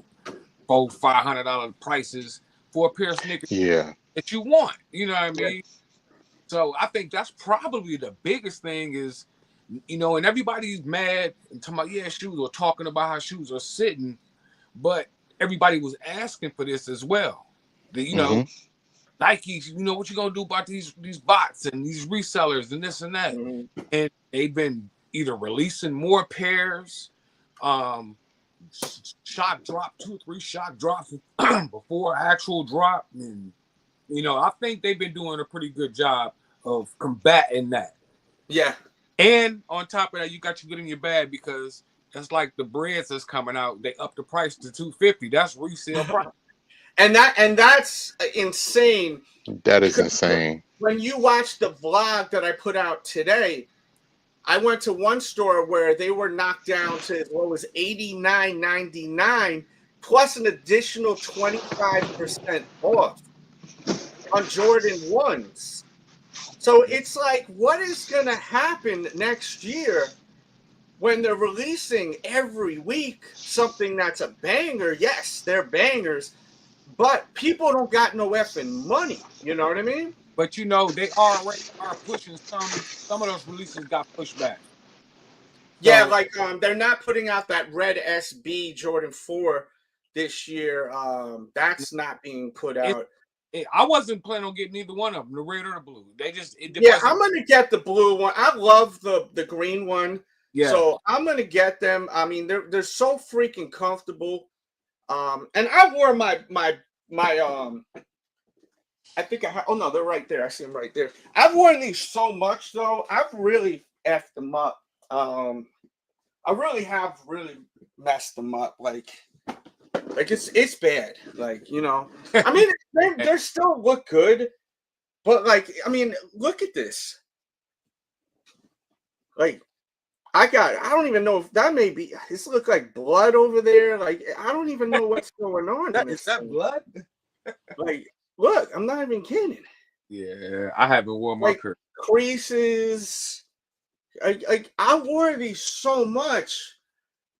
$400-500 prices for a pair of sneakers that you want. You know what I mean? So I think that's probably the biggest thing is, you know, and everybody's mad and talking about shoes or talking about how shoes are sitting, but everybody was asking for this as well. You know, Nike's, you know, what you gonna do about these bots and these resellers and this and that, and they've been either releasing more pairs, shot drop 2-3 shot drops before actual drop, and you know, I think they've been doing a pretty good job of combating that. Yeah, and on top of that, you got your good in your bag because that's like the breads that's coming out. They up the price to $250. That's resale price. And that's insane. That is insane. When you watch the vlog that I put out today, I went to one store where they were knocked down to what was $89.99 plus an additional 25% off on Jordan 1s. So it's like, what is going to happen next year when they're releasing every week something that's a banger? Yes, they're bangers. But people don't got no effing money. You know what I mean? But you know, they already are pushing some of those releases got pushed back. Yeah, so, like they're not putting out that red SB Jordan 4 this year. That's not being put out. I wasn't planning on getting either one of them, the red or the blue. They just I'm gonna get the blue one. I love the green one. Yeah. So I'm gonna get them. I mean, they're so freaking comfortable. And I wore my I think I have, oh no, they're right there. I see them right there. I've worn these so much though. I've really effed them up. I really have messed them up. Like it's bad. Like, you know, I mean, they still look good, but like, I mean, look at this. Like, I don't even know if that may be. This look like blood over there. Like, I don't even know what's going on. Is that blood? Like, look, I'm not even kidding. Yeah, I haven't worn my creases. I wore these so much,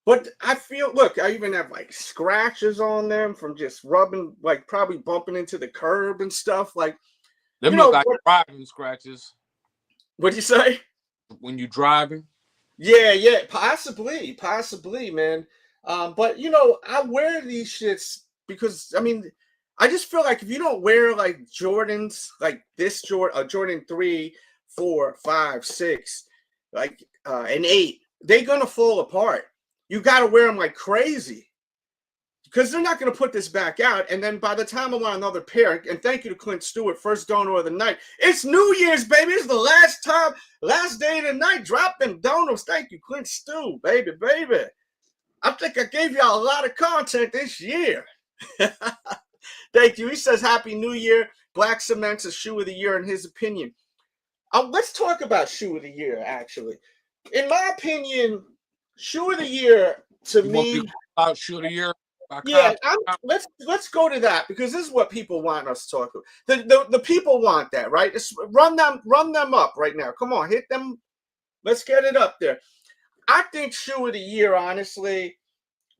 but I feel. Look, I even have like scratches on them from just rubbing, like probably bumping into the curb and stuff. Like, them look like driving scratches. What'd you say? When you're driving. Yeah, possibly, man. But you know, I wear these shits because I mean, I just feel like if you don't wear like Jordans, like this Jordan 3, 4, 5, 6, like and 8, they're gonna fall apart. You gotta wear them like crazy because they're not gonna put this back out. And then by the time I want another pair, and thank you to Clint Stewart, first donor of the night. It's New Year's, baby. It's the last day of the night. Drop them donos. Thank you, Clint Stew, baby. I think I gave y'all a lot of content this year. Thank you. He says, Happy New Year. Black Cement's a shoe of the year in his opinion. Let's talk about shoe of the year, actually. In my opinion, shoe of the year to me. About shoe of the year? Yeah, let's go to that because this is what people want us to talk about. The people want that, right? Run them up right now. Come on, hit them. Let's get it up there. I think shoe of the year, honestly,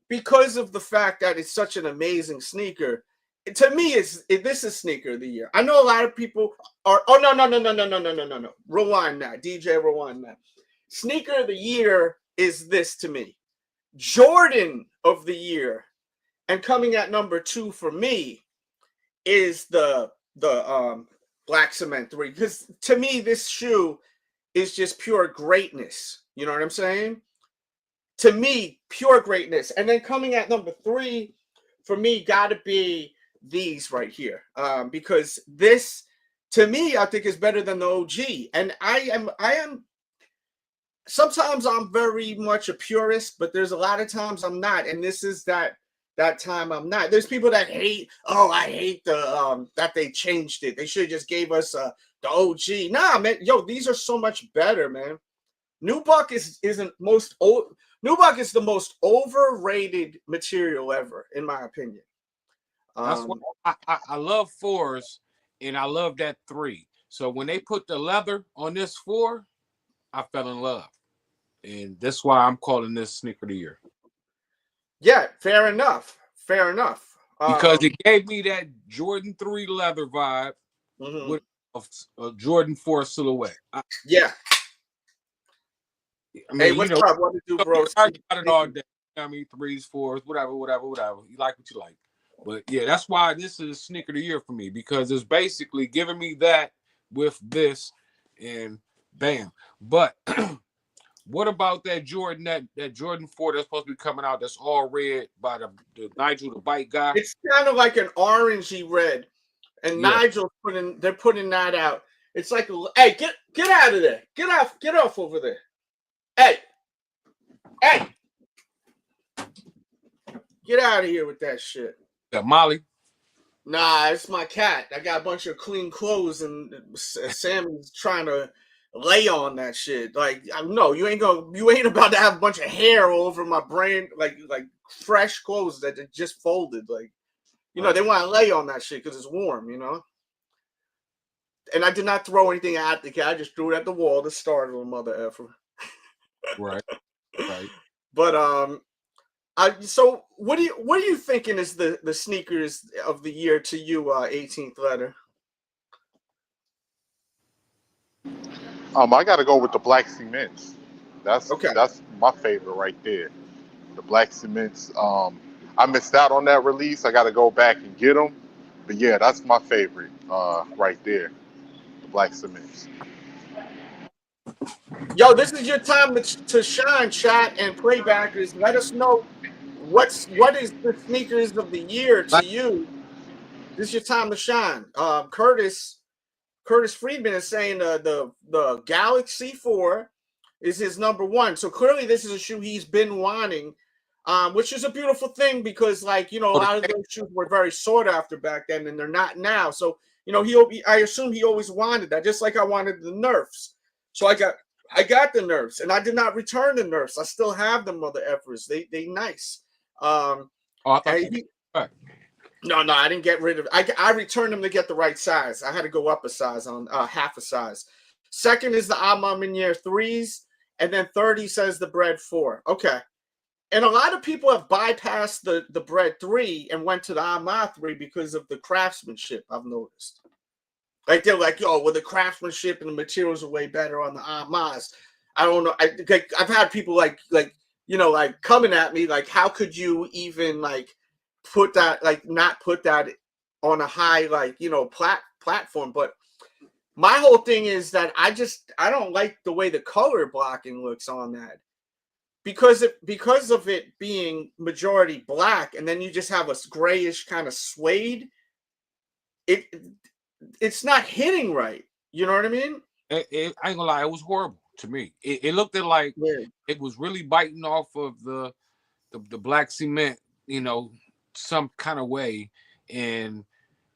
because of the fact that it's such an amazing sneaker, to me, this is sneaker of the year. I know a lot of people are. Oh no. Rewind that, DJ. Rewind that. Sneaker of the year is this to me. Jordan of the year, and coming at number 2 for me is the Black Cement 3, because to me this shoe is just pure greatness. You know what I'm saying? To me, pure greatness. And then coming at number 3 for me got to be these right here, because this to me I think is better than the OG. And I am sometimes I'm very much a purist, but there's a lot of times I'm not, and this is that time I'm not. There's people that hate, I hate the that they changed it. They should have just gave us the OG. Nah, man, these are so much better, man. Nubuck is the most overrated material ever, in my opinion. That's why I love 4s, and I love that 3. So when they put the leather on this 4, I fell in love, and that's why I'm calling this sneaker of the year. Yeah, fair enough. Because it gave me that Jordan 3 leather vibe with a Jordan 4 silhouette. Yeah. I mean, hey, what's up? What to do, bro? I got it all day. I mean, 3s, 4s, whatever. You like what you like. But yeah, that's why this is sneaker of the year for me, because it's basically giving me that with this, and bam. But what about that Jordan, that Jordan 4 that's supposed to be coming out that's all red by the Nigel the Bike guy? It's kind of like an orangey red, and Nigel's they're putting that out. It's like, hey, get out of there, get off over there, hey, get out of here with that shit. Yeah, Molly. Nah, it's my cat. I got a bunch of clean clothes, and Sammy's trying to lay on that shit. Like, no, you ain't about to have a bunch of hair all over my brain, like fresh clothes that just folded. Like, they want to lay on that shit because it's warm, And I did not throw anything at the cat. I just threw it at the wall to startle a mother effer. Right. But so what are you thinking is the sneakers of the year to you, 18th letter? I got to go with the Black Cements. That's my favorite right there. The Black Cements. I missed out on that release. I got to go back and get them. But yeah, that's my favorite right there. The Black Cements. Yo, this is your time to shine, chat and playbackers. Let us know what is the sneakers of the year to you. This is your time to shine. Curtis Friedman is saying the Galaxy 4 is his number 1. So clearly this is a shoe he's been wanting, which is a beautiful thing, because a lot of those shoes were very sought after back then, and they're not now. So I assume he always wanted that, just like I wanted the Nerfs. So I got the Nerfs, and I did not return the Nerfs. I still have them, mother effers. They nice. I thought No, I didn't get rid of it. I returned them to get the right size. I had to go up a size, on half a size. Second is the Ama Minier 3s, and then third he says the Bread 4. Okay. And a lot of people have bypassed the Bread 3 and went to the Ama 3 because of the craftsmanship, I've noticed. Like, they're like, the craftsmanship and the materials are way better on the Amas. I don't know. I've had people like coming at me like, how could you even put that, not put that on a high platform? But my whole thing is that I don't like the way the color blocking looks on that, because of it being majority black, and then you just have a grayish kind of suede. It's not hitting right. You know what I mean? I ain't gonna lie, it was horrible to me. It looked like it was really biting off of the Black Cement, some kind of way, and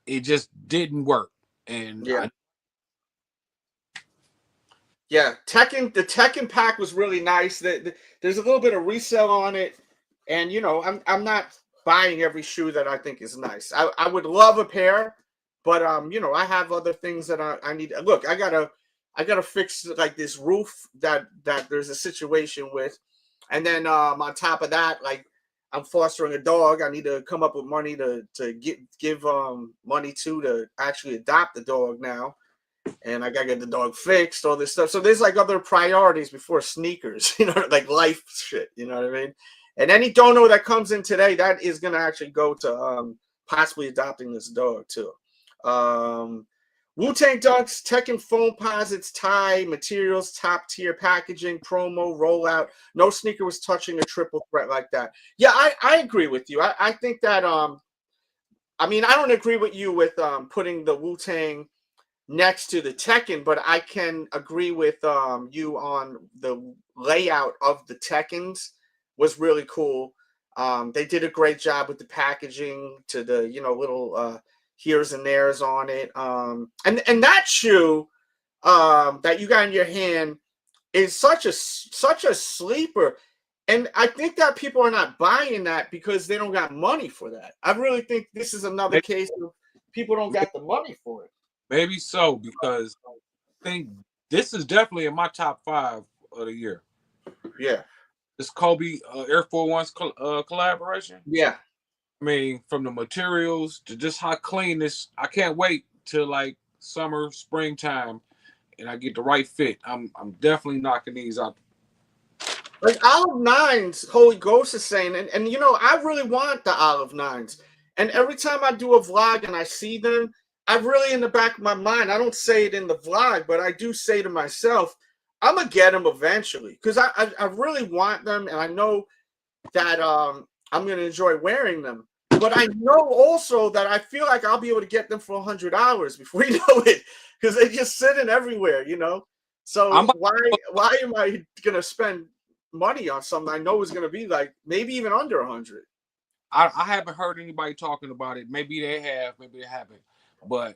it just didn't work. And the Tekken pack was really nice. There's a little bit of resale on it, and I'm not buying every shoe that I think is nice. I would love a pair, but I have other things that I need. Look, I gotta fix this roof that there's a situation with, and then on top of that, I'm fostering a dog. I need to come up with money to give money to actually adopt the dog now. And I gotta get the dog fixed, all this stuff. So there's like other priorities before sneakers, you know, like life shit, you know what I mean? And any dono that comes in today, that is gonna actually go to possibly adopting this dog too. Wu-Tang Dunks, Tekken foam posits, tie, materials, top tier packaging, promo, rollout. No sneaker was touching a triple threat like that. Yeah, I agree with you. I think that I mean, I don't agree with you with putting the Wu-Tang next to the Tekken, but I can agree with you on the layout of the Tekkens was really cool. They did a great job with the packaging to the, you know, little here's and there's on it. And that shoe that you got in your hand is such a sleeper. And I think that people are not buying that because they don't got money for that. I really think this is another case of people don't got the money for it. Maybe so, because I think this is definitely in my top 5 of the year. Yeah. This Kobe Air Force One's collaboration. Yeah. I mean, from the materials to just how clean this. I can't wait till like summer, springtime, and I get the right fit. I'm definitely knocking these out. Like Olive Nines, Holy Ghost is saying, and you know, I really want the Olive Nines. And every time I do a vlog and I see them, I really in the back of my mind, I don't say it in the vlog, but I do say to myself, I'm gonna get them eventually because I really want them, and I know that I'm gonna enjoy wearing them. But I know also that I feel like I'll be able to get them for $100 before you know it, because they're just sitting everywhere, you know. So why am I gonna spend money on something I know is gonna be like maybe even under 100? I haven't heard anybody talking about it. Maybe they have, maybe they haven't. But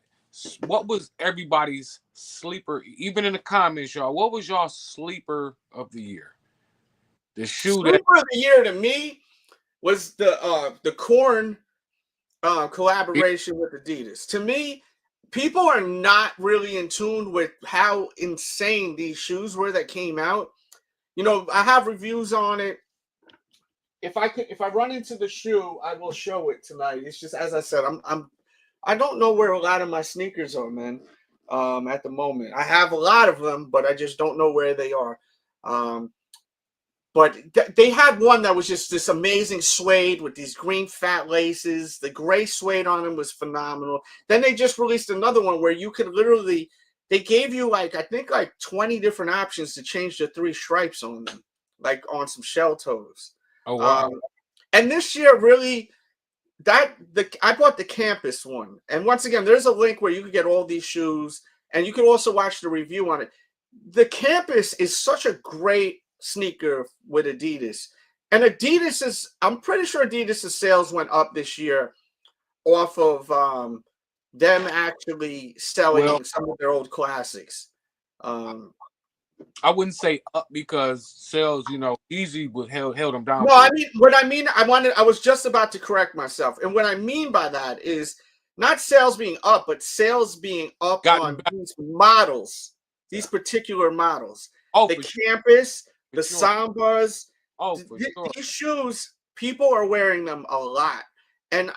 what was everybody's sleeper? Even in the comments, y'all, what was y'all sleeper of the year? The shoe sleeper of the year to me was the Corn collaboration with Adidas. To me, people are not really in tune with how insane these shoes were that came out. You know, I have reviews on it. If I run into the shoe, I will show it tonight. It's just, as I said, I don't know where a lot of my sneakers are, man. At the moment, I have a lot of them, but I just don't know where they are. But they had one that was just this amazing suede with these green fat laces. The gray suede on them was phenomenal. Then they just released another one where you could literally, they gave you like, I think like 20 different options to change the 3 stripes on them, like on some shell toes. Oh, wow. And this year really, I bought the Campus one. And once again, there's a link where you can get all these shoes, and you can also watch the review on it. The Campus is such a great sneaker with Adidas. And Adidas is, I'm pretty sure Adidas' sales went up this year off of them actually selling some of their old classics. I wouldn't say up because sales, you know, easy would held them down. No, I mean, I was just about to correct myself. And what I mean by that is not sales being up, but sales being up on these models, these particular models. Oh, the Campus, the Sambas. Oh, these shoes, people are wearing them a lot. And the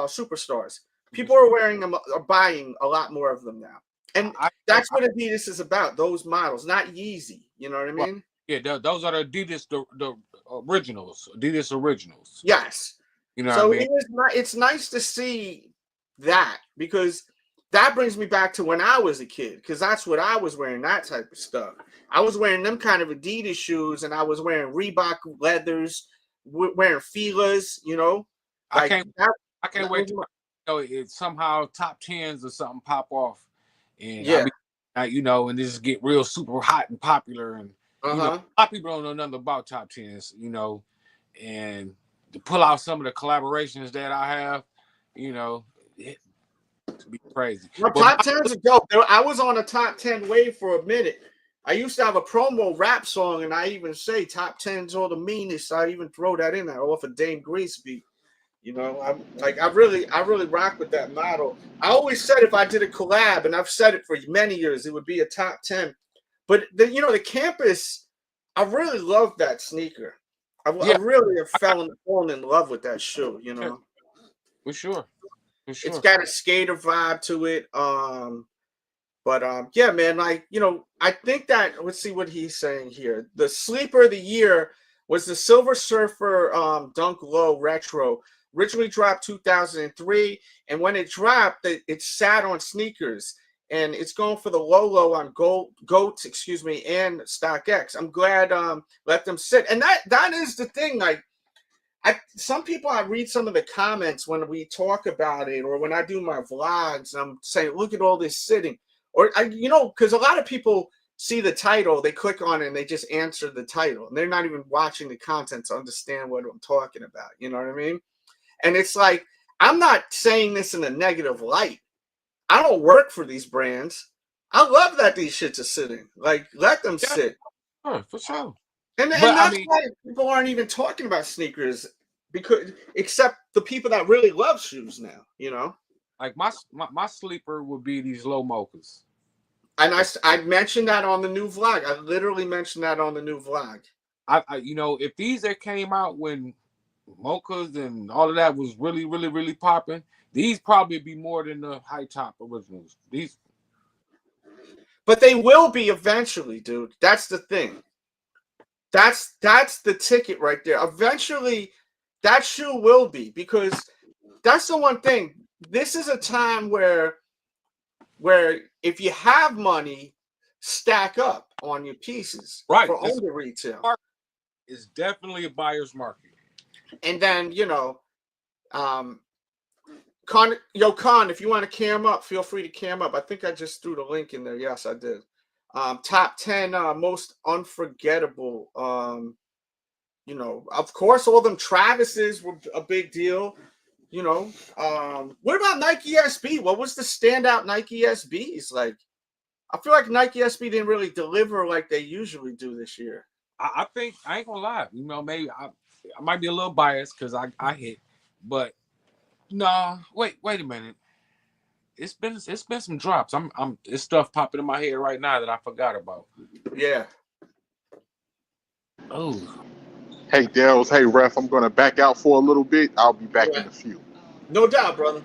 superstars. People are wearing them, are buying a lot more of them now. And that's what Adidas is about, those models, not Yeezy. You know what I mean? Yeah, those are the Adidas, the originals, Adidas originals. Yes. You know so what I mean? It's nice to see that, because that brings me back to when I was a kid, because that's what I was wearing, that type of stuff. I was wearing them kind of Adidas shoes, and I was wearing Reebok leathers, wearing Fila's, you know? I can't wait to it somehow top 10s or something pop off. And you know, and just get real super hot and popular, and you know, a lot of people don't know nothing about top 10s, you know, and to pull out some of the collaborations that I have, you know, it'd be crazy. Well, top 10s are dope. I was on a top 10 wave for a minute. I used to have a promo rap song, and I even say top 10's all the meanest. I even throw that in there off of Dame Grease beat. You know, I really rock with that model. I always said if I did a collab, and I've said it for many years, it would be a top 10. But you know, the Campus, I really love that sneaker. I really have fallen in love with that shoe, you know. For sure. It's got a skater vibe to it. Yeah, man, like, you know, I think that, let's see what he's saying here. The sleeper of the year was the Silver Surfer Dunk Low Retro. Originally dropped 2003, and when it dropped, it sat on sneakers, and it's going for the low on GOAT, and StockX. I'm glad let them sit, and that is the thing. Like, some people, I read some of the comments when we talk about it, or when I do my vlogs, I'm saying, look at all this sitting, or you know, because a lot of people see the title, they click on it, and they just answer the title, and they're not even watching the content to understand what I'm talking about. You know what I mean? And it's like, I'm not saying this in a negative light. I don't work for these brands. I love that these shits are sitting. Like, let them sit. Sure, for sure. And that's why people aren't even talking about sneakers, because except the people that really love shoes now, you know? Like my sleeper would be these low mochas. And I mentioned that on the new vlog. I literally mentioned that on the new vlog. I you know, if these that came out when mochas and all of that was really, really, really popping, these probably be more than the high top originals. These, but they will be eventually, dude. That's the thing. That's the ticket right there. Eventually, that shoe will be, because that's the one thing. This is a time where if you have money, stack up on your pieces for under retail. It's definitely a buyer's market. And then, you know, Con, if you want to cam up, feel free to cam up. I think I just threw the link in there. Yes, I did. Top 10 most unforgettable. You know, of course, all them Travises were a big deal. You know, what about Nike SB? What was the standout Nike SBs? Like, I feel like Nike SB didn't really deliver like they usually do this year. I think, I ain't gonna lie, you know, maybe I might be a little biased because I hit, but no, wait a minute. It's been some drops. It's stuff popping in my head right now that I forgot about. Yeah. Oh. Hey, Dels. Hey, Ref. I'm gonna back out for a little bit. I'll be back in a few. No doubt, brother.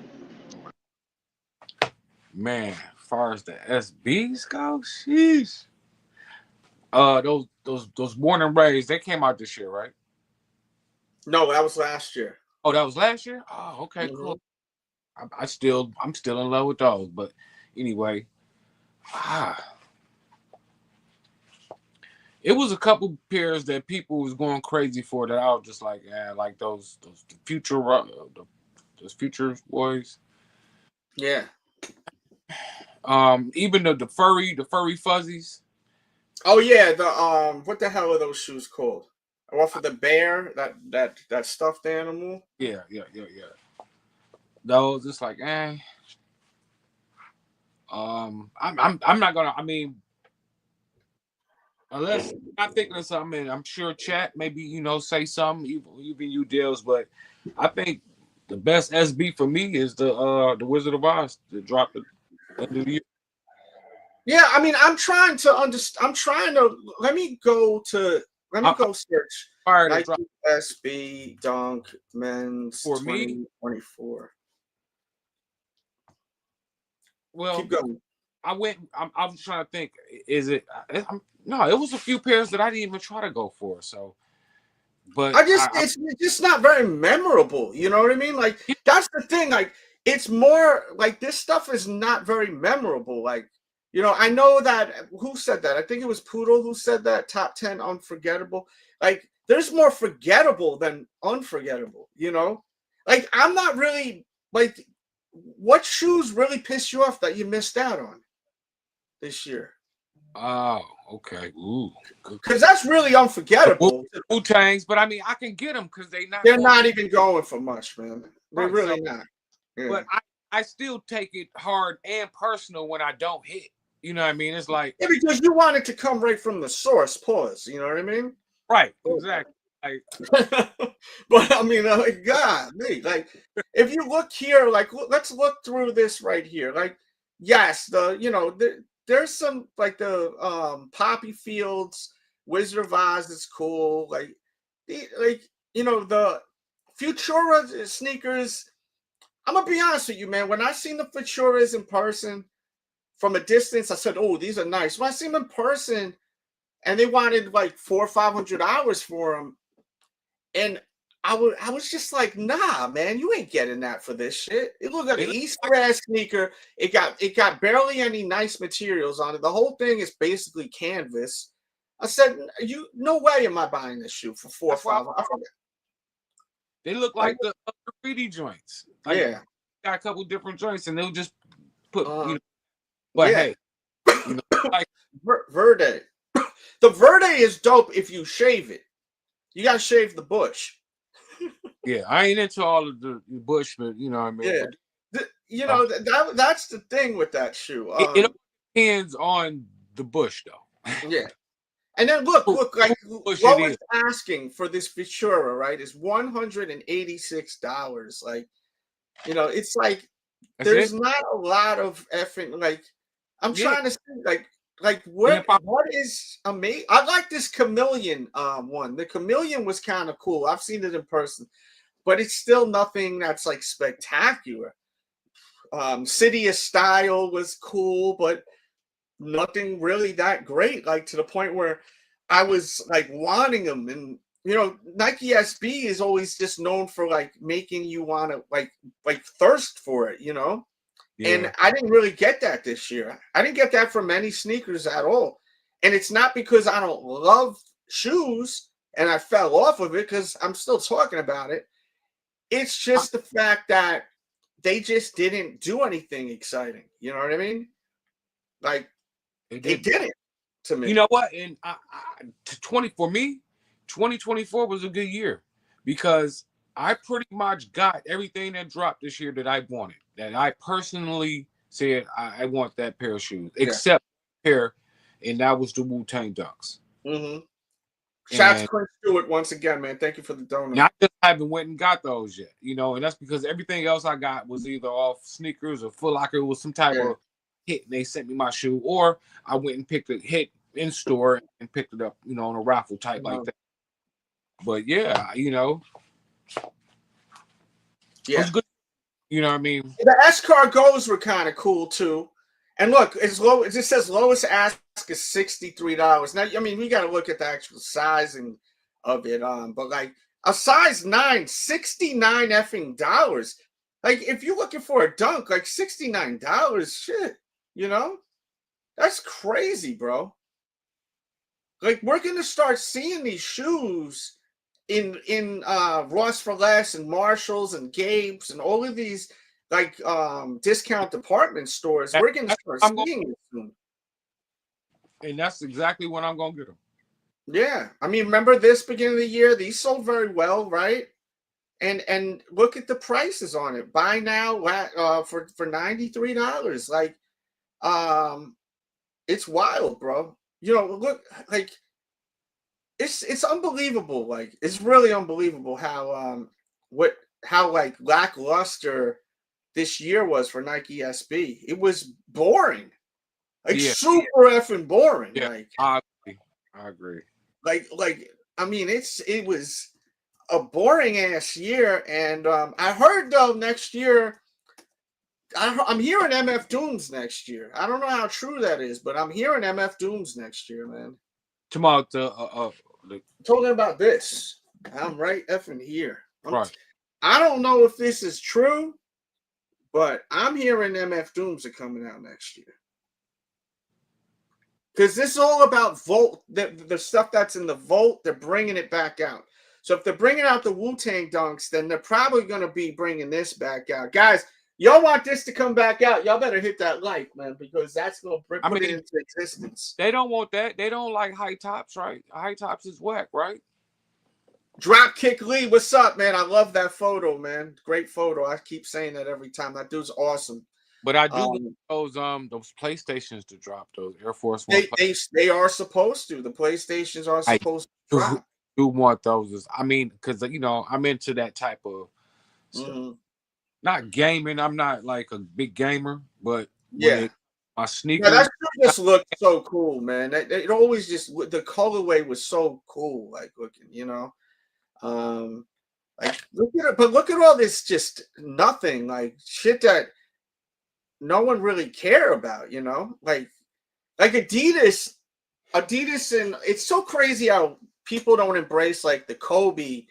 Man, as far as the SBs go, sheesh. Those Born and Raised, they came out this year, right? No, that was last year. Oh, that was last year? Oh, okay, cool. I'm still in love with those, but anyway, it was a couple pairs that people was going crazy for that I was just like, yeah, like those future boys. Yeah. Even the furry fuzzies. Oh yeah, the what the hell are those shoes called? Off of the bear, that stuffed animal. Yeah. Those, it's like, I'm not gonna. I mean, unless I'm thinking of something, I'm sure chat maybe, you know, say something, even you deals, but I think the best SB for me is the Wizard of Oz that dropped at the end of the year. Yeah, I mean, I'm trying to understand. Let me go search. Nike SB Dunk Men's for 2024. Well, keep going. I was trying to think. Is it? No, it was a few pairs that I didn't even try to go for. So, but it's just not very memorable. You know what I mean? Like, that's the thing. Like, it's more like this stuff is not very memorable. Like, you know, I know that, who said that? I think it was Poodle who said that, top 10 unforgettable. Like, there's more forgettable than unforgettable, you know? Like, I'm not really, like, what shoes really pissed you off that you missed out on this year? Oh, okay. Ooh. Because that's really unforgettable. Wu-Tangs, but I mean, I can get them because they're not even going for much, man. They're really not. Yeah. But I still take it hard and personal when I don't hit. You know what I mean? It's like, yeah, because you want it to come right from the source. Pause. You know what I mean? Right. Exactly. Like, but I mean, God, like, if you look here, like, let's look through this right here. Like, yes, there's some like the Poppy Fields Wizard of Oz is cool. Like you know, the Futura sneakers. I'm gonna be honest with you, man. When I seen the Futuras in person from a distance, I said, "Oh, these are nice." When I seen them in person, and they wanted like $400 or $500 for them, and I was just like, "Nah, man, you ain't getting that for this shit." It looked like an Easter ass sneaker. It got barely any nice materials on it. The whole thing is basically canvas. I said, "You no way am I buying this shoe for $4 or $5." I forget. They look like the graffiti joints. Like, yeah, got a couple different joints, and they'll just put you know. But yeah. hey, you know, like Verde. The Verde is dope if you shave it. You gotta shave the bush. yeah, I ain't into all of the bush, but you know what I mean. Yeah, you know that's the thing with that shoe. It depends on the bush, though. Yeah, and then look, like lowest asking for this Futura, right, is $186. Like, you know, it's like there's not a lot of effing like. I'm trying to see like what is amazing. I like this chameleon one. The chameleon was kind of cool. I've seen it in person, but it's still nothing that's like spectacular. City of Style was cool, but nothing really that great. Like to the point where I was like wanting them, and you know, Nike SB is always just known for like making you want to like thirst for it, you know. Yeah. And I didn't really get that this year. I didn't get that from many sneakers at all. And it's not because I don't love shoes and I fell off of it, because I'm still talking about it. It's just the fact that they just didn't do anything exciting. You know what I mean? Like they didn't to me. You know what? And for me, 2024 was a good year because I pretty much got everything that dropped this year that I wanted. That I personally said I want that pair of shoes, except pair, and that was the Wu-Tang Dunks. Mm-hmm. Shouts to Quinn Stewart once again, man. Thank you for the donut. I just haven't went and got those yet, you know, and that's because everything else I got was either off sneakers or Foot Locker. It was some type of hit, and they sent me my shoe, or I went and picked a hit in store and picked it up, you know, on a raffle type like that. But yeah, you know, it was good. You know what I mean? The escargots were kind of cool too. And look, it's low. It just says lowest ask is $63. Now, I mean, we got to look at the actual sizing of it. But like a size 9, $69 effing dollars. Like if you're looking for a dunk, like $69, shit, you know, that's crazy, bro. Like we're gonna start seeing these shoes in Ross for Less and Marshalls and Gabe's and all of these like discount department stores. We're gonna start seeing it soon. And that's exactly when I'm gonna get them. Yeah, I mean, remember this beginning of the year? These sold very well, right? And look at the prices on it. Buy now for $93. Like, it's wild, bro. You know, look, like it's unbelievable. Like, it's really unbelievable how like lackluster this year was for Nike SB. It was boring, like super effing boring. Yeah, like I agree. Like I mean, it was a boring ass year, and I heard though next year, I'm hearing MF Dooms next year. I don't know how true that is, but I'm hearing MF Dooms next year, man. Talking talking about this. I'm right effing here. Right. I don't know if this is true, but I'm hearing MF Dooms are coming out next year. Because this is all about Volt, the stuff that's in the Volt, they're bringing it back out. So if they're bringing out the Wu-Tang Dunks, then they're probably going to be bringing this back out. Guys, y'all want this to come back out, y'all better hit that like, man, because that's going to put it into existence. They don't want that. They don't like high tops, right? High tops is whack, right? Dropkick Lee, what's up, man? I love that photo, man. Great photo. I keep saying that every time. That dude's awesome. But I do want those PlayStations to drop, those Air Force One. They are supposed to. The PlayStations are supposed to drop. I do want those. I mean, because you know, I'm into that type of stuff. Not gaming. I'm not like a big gamer, but My Yeah, sneakers. that shoe just looked so cool, man. It always just the colorway was so cool, like looking, you know. Like look at it, but look at all this just nothing, like shit that no one really care about, you know. Like Adidas, and it's so crazy how people don't embrace like the Kobe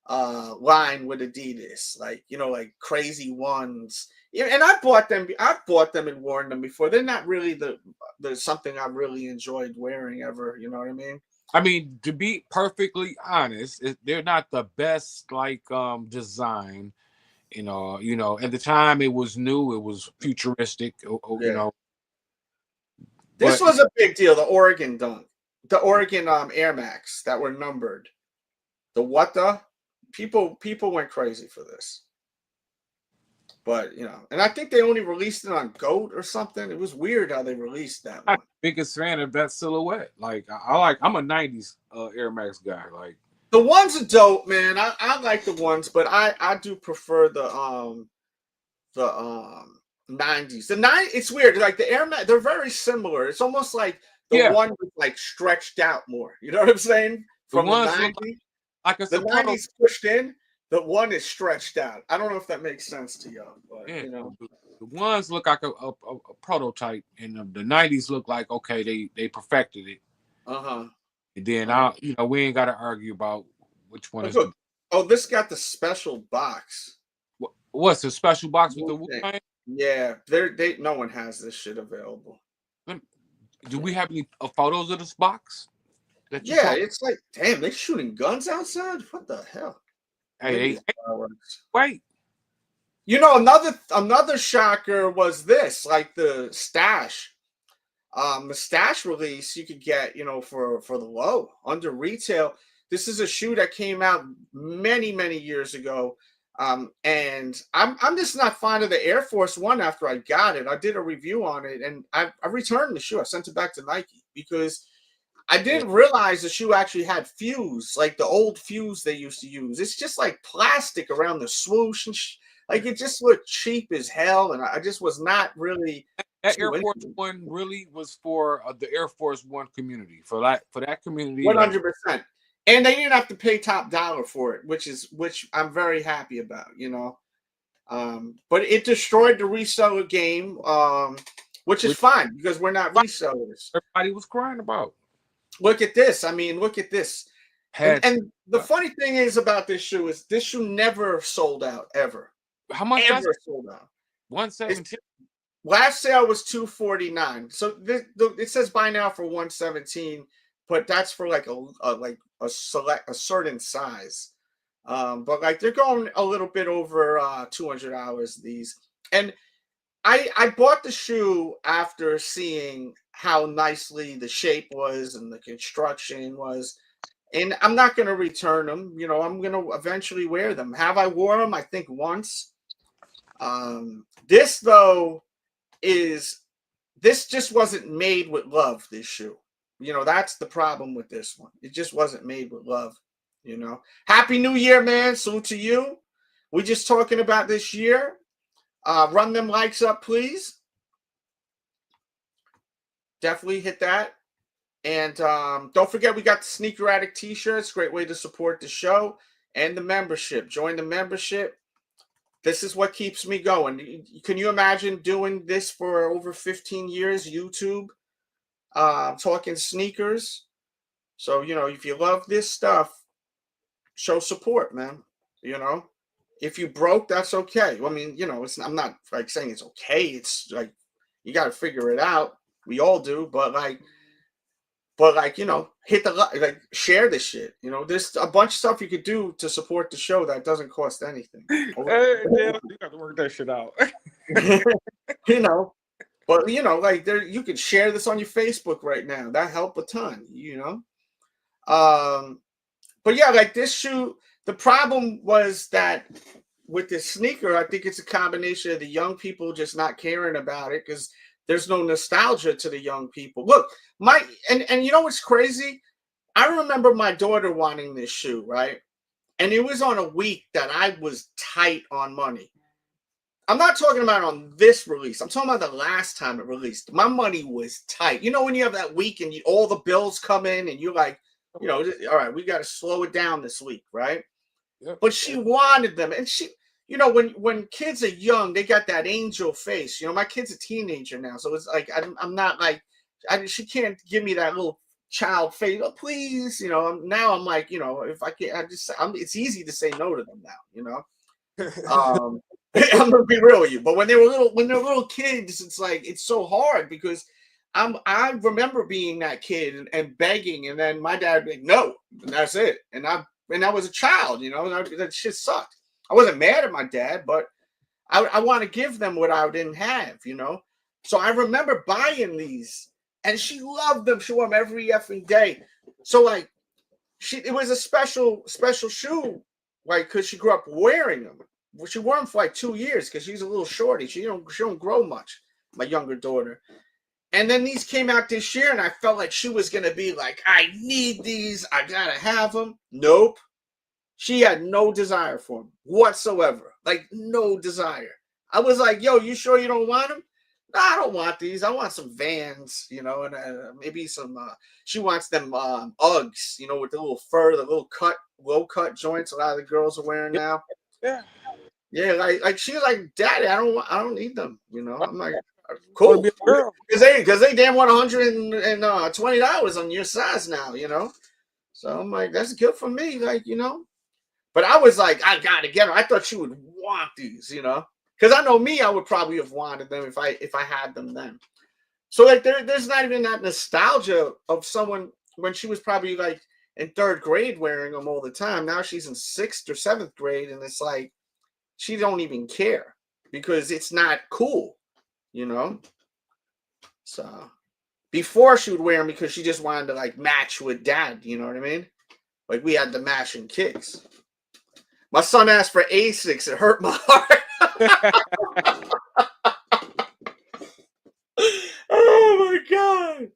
line with Adidas, like you know, like crazy ones. Yeah, and I bought them. I've bought them and worn them before. They're not really the something I really enjoyed wearing ever. You know what I mean? I mean, to be perfectly honest, they're not the best like design. At the time it was new, it was futuristic. You Yeah. know, This but was a big deal. The Oregon Dunk, the Oregon Air Max that were numbered. The what the people went crazy for this. But you know, and I think they only released it on GOAT or something. It was weird how they released that I'm one. the biggest fan of that silhouette. Like I'm a '90s Air Max guy. Like The ones are dope, man. I like the ones, but I do prefer the 90s. The nine it's weird. Like the Air Max, they're very similar. It's almost like the yeah, one was like stretched out more. You know what I'm saying? the From the ones look 90s. like it's The a prototype. 90s pushed in, the one is stretched out. I don't know if that makes sense to y'all, but Yeah, you know. the ones look like a prototype, and the '90s look like okay, they perfected it. Uh-huh. And then we ain't got to argue about which one is the. Look. Oh, this got the special box. What's the special box with the Wu-Tang? Yeah, no one has this shit available. Do we have any photos of this box? Yeah, it's like, damn, they shooting guns outside? What the hell? Hey, wait. You know, another shocker was this, like the stash. The stash release you could get, you know, for the low under retail. This is a shoe that came out many years ago. And I'm just not fond of the Air Force One after I got it. I did a review on it and I returned the shoe. I sent it back to Nike because I didn't realize the shoe actually had fuse, like the old fuse they used to use. It's just like plastic around the swoosh and like it just looked cheap as hell. And I just was not really. That Air Force One really was for the Air Force One community. For that community, 100%. And they didn't have to pay top dollar for it, which I'm very happy about, you know. But it destroyed the reseller game, which is fine because we're not resellers. Everybody was crying about. Look at this. I mean, look at this. And the funny thing is about this shoe is this shoe never sold out ever. How much? Ever sold out? 117. Last sale was $249. So it says buy now for $117, but that's for like a certain size. But like they're going a little bit over $200 these. And I bought the shoe after seeing how nicely the shape was and the construction was. And I'm not going to return them. You know, I'm going to eventually wear them. Have I worn them? I think once. This though this just wasn't made with love, this shoe. You know, that's the problem with this one. It just wasn't made with love, you know. Happy New Year, man. Salute to you. We're just talking about this year. Run them likes up, please. Definitely hit that. And don't forget, we got the Sneaker Addict t-shirts. Great way to support the show. And the membership. Join the membership. This is what keeps me going. Can you imagine doing this for over 15 years, YouTube, talking sneakers? So, you know, if you love this stuff, show support, man. You know, if you broke, that's okay. I mean, you know, I'm not like saying it's okay. It's like, you got to figure it out. We all do. But you know, hit the share this shit. You know, there's a bunch of stuff you could do to support the show that doesn't cost anything. Hey, damn, you got to work that shit out. You know, but you know, like you could share this on your Facebook right now. That help a ton. You know, but yeah, like this shoe. The problem was that with this sneaker, I think it's a combination of the young people just not caring about it because there's no nostalgia to the young people. Look, and you know what's crazy? I remember my daughter wanting this shoe, right? And it was on a week that I was tight on money. I'm not talking about on this release. I'm talking about the last time it released. My money was tight. You know, when you have that week and all the bills come in and you're like, you know, all right, we got to slow it down this week, right? Yep. But she wanted them. And she, you know, when kids are young, they got that angel face. You know, my kid's a teenager now. So it's like, I'm not like, she can't give me that little child face. Oh, please. You know, now I'm like, you know, if I can't, it's easy to say no to them now, you know? I'm gonna be real with you, but when they're little kids, it's like it's so hard because I remember being that kid and begging, and then my dad would be like, no, and that's it. And I was a child, you know, and that shit sucked. I wasn't mad at my dad, but I want to give them what I didn't have, you know. So I remember buying these, and she loved them. She wore them every effing day. So like, it was a special shoe, like because she grew up wearing them. She wore them for like 2 years because she's a little shorty. She don't grow much, my younger daughter. And then these came out this year, and I felt like she was gonna be like, I need these, I gotta have them. Nope. She had no desire for them whatsoever. Like no desire. I was like, yo, you sure you don't want them? No, I don't want these. I want some Vans, you know, and maybe some. She wants them Uggs, you know, with the little fur, the little low cut joints. A lot of the girls are wearing now. Yeah, like she was like, Daddy, I don't need them. You know, I'm like, cool, because they damn want $120 on your size now. You know, so I'm like, that's good for me, like, you know. But I was like, I gotta get her. I thought she would want these, you know, because I know me, I would probably have wanted them if I had them then. So like, there's not even that nostalgia of someone when she was probably like in 3rd grade wearing them all the time. Now she's in 6th or 7th grade, and it's like she don't even care because it's not cool, you know. So before she would wear them because she just wanted to like match with Dad, you know what I mean? Like we had the matching kicks. My son asked for Asics. It hurt my heart. Oh my God.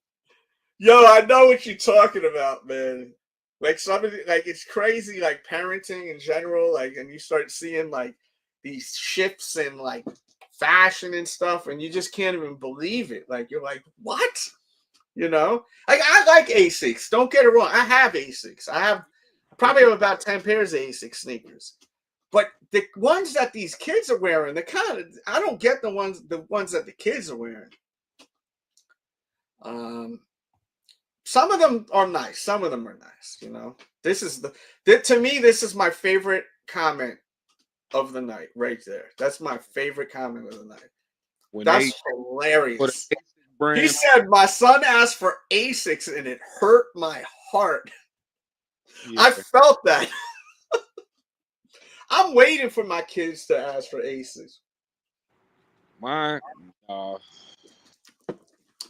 Yo, I know what you're talking about, man. Like somebody, like it's crazy, like parenting in general, like, and you start seeing like these shifts in like fashion and stuff, and you just can't even believe it. Like you're like, what? You know? Like I like Asics. Don't get it wrong. I have Asics. I probably have about 10 pairs of Asics sneakers. But the ones that these kids are wearing, I don't get the ones that the kids are wearing. Some of them are nice. Some of them are nice, you know. To me, this is my favorite comment of the night right there. That's my favorite comment of the night. That's hilarious. He said, my son asked for Asics and it hurt my heart. Yeah. I felt that. I'm waiting for my kids to ask for Asics. Mine.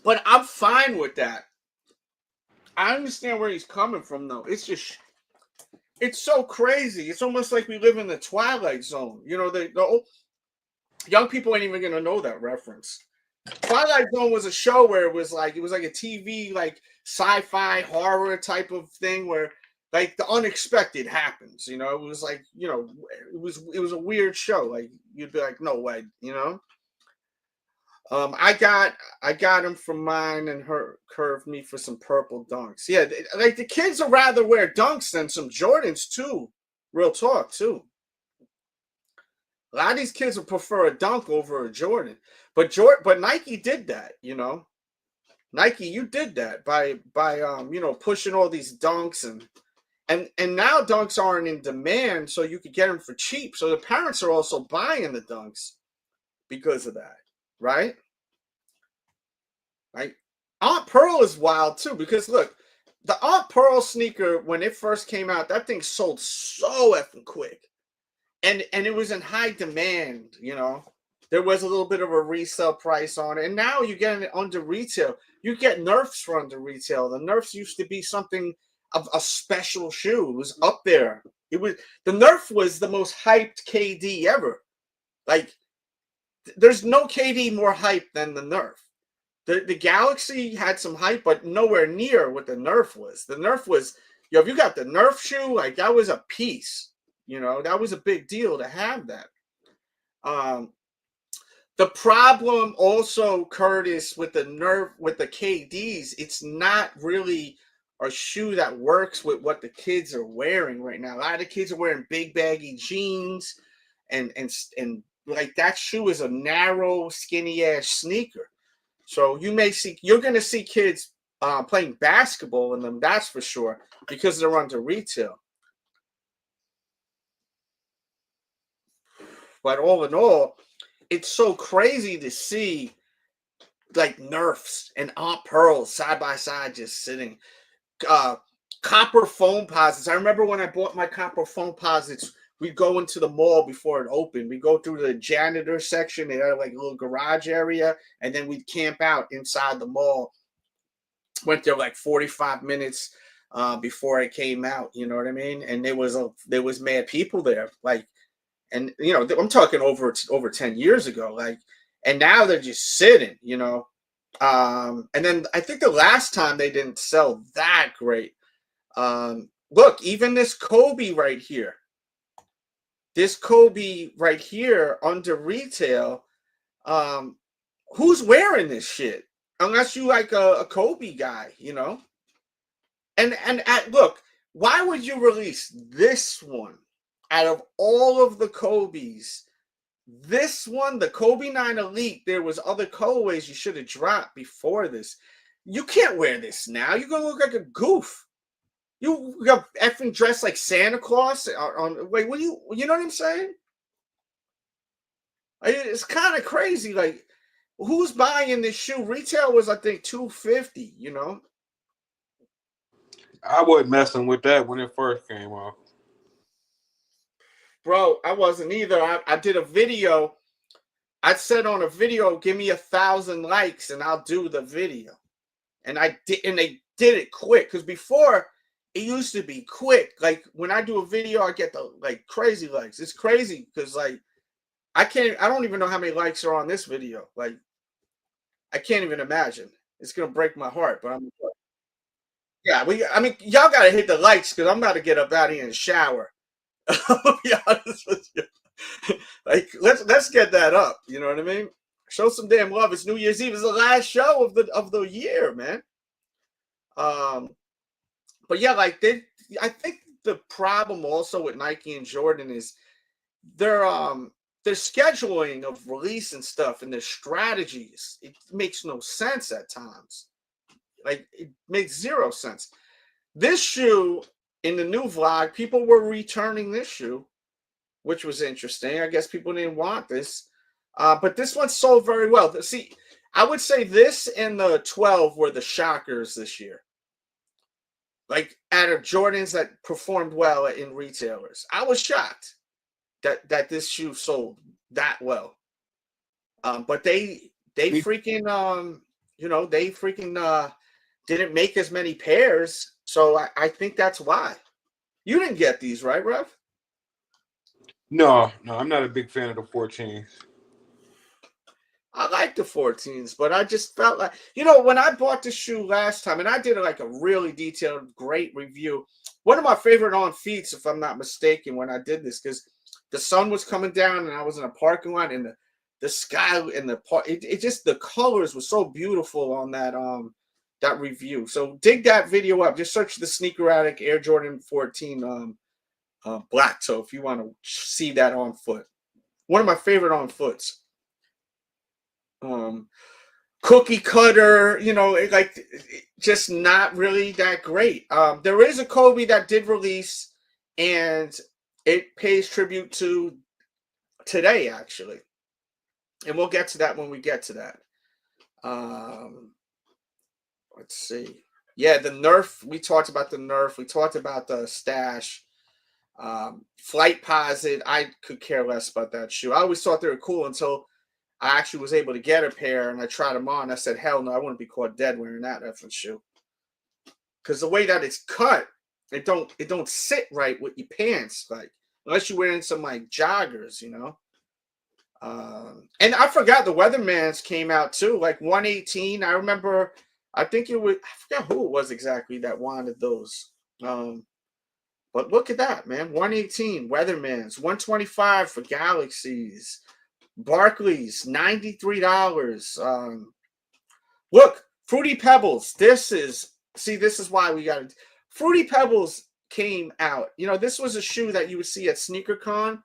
But I'm fine with that. I understand where he's coming from, though. It's so crazy. It's almost like we live in the Twilight Zone. You know, the young people ain't even gonna know that reference. Twilight Zone was a show where it was like a TV like sci-fi horror type of thing where like the unexpected happens. You know, it was like, you know, it was a weird show. Like you'd be like, no way, you know. I got him from mine, and her curved me for some purple dunks. Yeah, like the kids would rather wear dunks than some Jordans too. Real talk too. A lot of these kids would prefer a dunk over a Jordan, but Nike did that, you know. Nike, you did that by you know, pushing all these dunks and now dunks aren't in demand, so you could get them for cheap. So the parents are also buying the dunks because of that. Right? Like Aunt Pearl is wild too, because look, the Aunt Pearl sneaker, when it first came out, that thing sold so effing quick. And it was in high demand, you know. There was a little bit of a resale price on it. And now you get it under retail. You get Nerfs for under retail. The Nerfs used to be something of a special shoe. It was up there. The Nerf was the most hyped KD ever. Like, there's no KD more hype than the Nerf. The Galaxy had some hype, but nowhere near what the Nerf was. The Nerf was, yo, if you got the Nerf shoe, like that was a piece. You know, that was a big deal to have that. The problem also, Curtis, with the KDs, it's not really a shoe that works with what the kids are wearing right now. A lot of the kids are wearing big baggy jeans, and like that shoe is a narrow, skinny ass sneaker. So you're going to see kids playing basketball in them, that's for sure, because they're under retail. But all in all, it's so crazy to see like Nerfs and Aunt Pearls side by side just sitting. Copper foam posits. I remember when I bought my copper foam posits, we'd go into the mall before it opened. We'd go through the janitor section. They had like a little garage area, and then we'd camp out inside the mall. Went there like 45 minutes before it came out. You know what I mean? And there was mad people there. Like, and you know, I'm talking over 10 years ago. Like, and now they're just sitting. You know. And then I think the last time they didn't sell that great. Look, even this Kobe right here. This Kobe right here under retail. Who's wearing this shit? Unless you like a Kobe guy, you know. And look, why would you release this one out of all of the Kobe's? This one, the Kobe 9 Elite, there was other colorways you should have dropped before this. You can't wear this now. You're going to look like a goof. You got effing dressed like Santa Claus. Wait, what do you know what I'm saying? It's kind of crazy. Like, who's buying this shoe? Retail was, I think, $250, you know? I wasn't messing with that when it first came out. Bro, I wasn't either. I did a video. I said on a video, give me 1,000 likes and I'll do the video. And I did, and they did it quick. Because before, it used to be quick. Like, when I do a video, I get the, like, crazy likes. It's crazy because, like, I don't even know how many likes are on this video. Like, I can't even imagine. It's going to break my heart, but yeah, I mean, y'all got to hit the likes because I'm about to get up out here and shower. I'll be honest with you. Like, let's get that up. You know what I mean? Show some damn love. It's New Year's Eve. It's the last show of the year, man. But yeah, like I think the problem also with Nike and Jordan is their scheduling of release and stuff and their strategies. It makes no sense at times. Like, it makes zero sense. This shoe, in the new vlog, people were returning this shoe, which was interesting. I guess people didn't want this. But this one sold very well. See, I would say this and the 12 were the shockers this year. Like, out of Jordans that performed well in retailers. I was shocked that this shoe sold that well. But they freaking, you know, they freaking didn't make as many pairs. So I think that's why. You didn't get these, right, Rev? No, I'm not a big fan of the 14s. I like the 14s, but I just felt like, you know, when I bought the shoe last time, and I did like a really detailed, great review. One of my favorite on feeds, if I'm not mistaken, when I did this, because the sun was coming down and I was in a parking lot, and the sky and the park, it just, the colors were so beautiful on that review. So dig that video up. Just search the Sneaker Addict Air Jordan 14 black toe if you want to see that on foot. One of my favorite on foots. Cookie cutter, you know, just not really that great. There is a Kobe that did release, and it pays tribute to today, actually. And we'll get to that when we get to that. Let's see. Yeah, the Nerf. We talked about the Nerf. We talked about the Stash. Flight Posit. I could care less about that shoe. I always thought they were cool until I actually was able to get a pair, and I tried them on. I said, hell no, I wouldn't be caught dead wearing that effing shoe. Because the way that it's cut, it don't sit right with your pants, like, unless you're wearing some like joggers, you know. And I forgot the Weathermans came out too, like 118. I remember, I think it was, I forgot who it was exactly that wanted those. But look at that, man. 118 Weathermans, 125 for Galaxies. Barclays, $93. Look, Fruity Pebbles. This is why we got it. Fruity Pebbles came out. You know, this was a shoe that you would see at SneakerCon.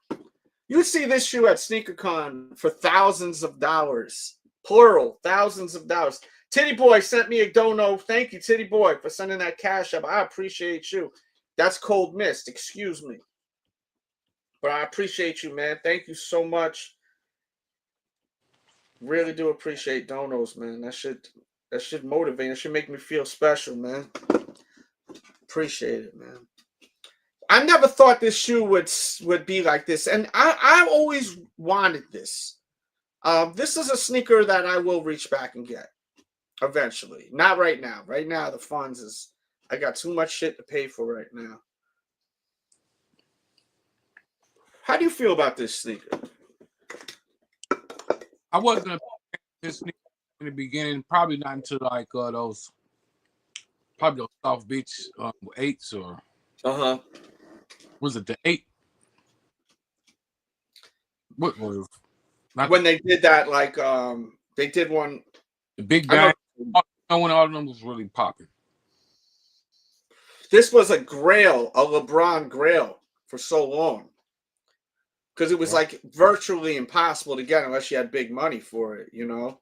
You would see this shoe at SneakerCon for thousands of dollars. Plural, thousands of dollars. Titty Boy sent me a dono. Thank you, Titty Boy, for sending that cash up. I appreciate you. That's Cold Mist. Excuse me. But I appreciate you, man. Thank you so much. Really do appreciate donos, man. That should motivate. It should make me feel special, man. Appreciate it, man. I never thought this shoe would be like this, and I always wanted this. This is a sneaker that I will reach back and get eventually. Not right now. Right now, the funds is I got too much shit to pay for right now. How do you feel about this sneaker? I wasn't a this sneaker in the beginning, probably not until like those South Beach 8s or was it the 8? What was when they did that? Like they did one. The Big Bang. When all of them was really popping. This was a grail, a LeBron grail for so long. Because it was like virtually impossible to get unless you had big money for it, you know.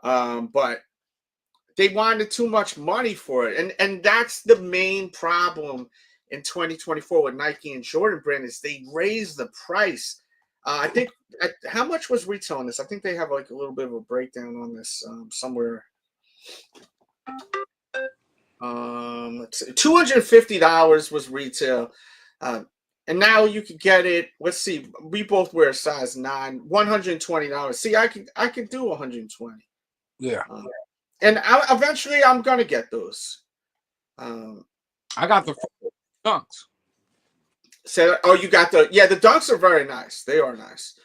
But they wanted too much money for it. And that's the main problem in 2024 with Nike and Jordan brand is they raised the price. I think how much was retail on this? I think they have like a little bit of a breakdown on this somewhere. $250 was retail. And now you can get it. Let's see. We both wear a size 9, $120. See, I could do 120. Yeah. And eventually I'm gonna get those. I got the dunks. So, you got the dunks are very nice. They are nice.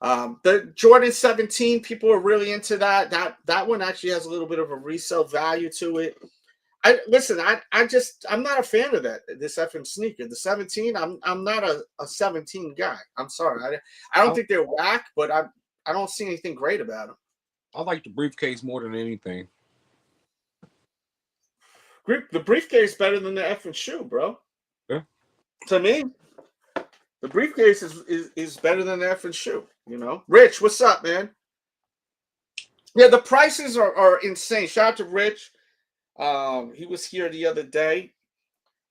The Jordan 17, people are really into that. That one actually has a little bit of a resale value to it. I'm not a fan of this FM sneaker. The 17, I'm not a 17 guy. I'm sorry. I don't think they're whack, but I don't see anything great about them. I like the briefcase more than anything. The briefcase better than the effing shoe, bro. Yeah. To me, the briefcase is better than the effing shoe, you know? Rich, what's up, man? Yeah, the prices are insane. Shout out to Rich. He was here the other day.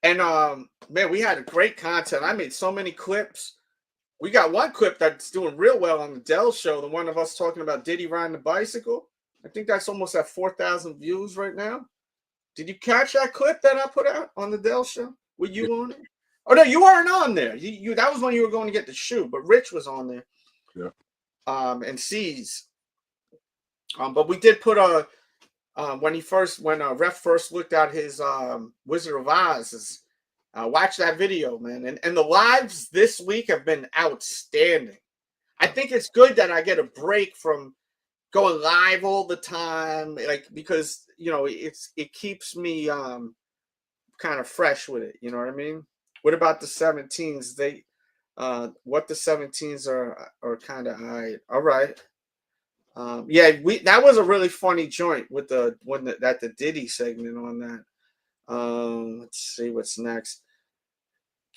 And man, we had a great content. I made so many clips. We got one clip that's doing real well on the Dell show, the one of us talking about Diddy riding the bicycle. I think that's almost at 4,000 views right now. Did you catch that clip that I put out on the Dell show? Were you on it? Oh no, you weren't on there. You that was when you were going to get the shoe, but Rich was on there. Yeah. And C's. But we did put when Ref first looked at his Wizard of Oz, watch that video, man. And the lives this week have been outstanding. I think it's good that I get a break from going live all the time, like because you know it keeps me kind of fresh with it. You know what I mean? What about the 17s? The 17s are kind of all right. That was a really funny joint with the Diddy segment on that. Let's see what's next.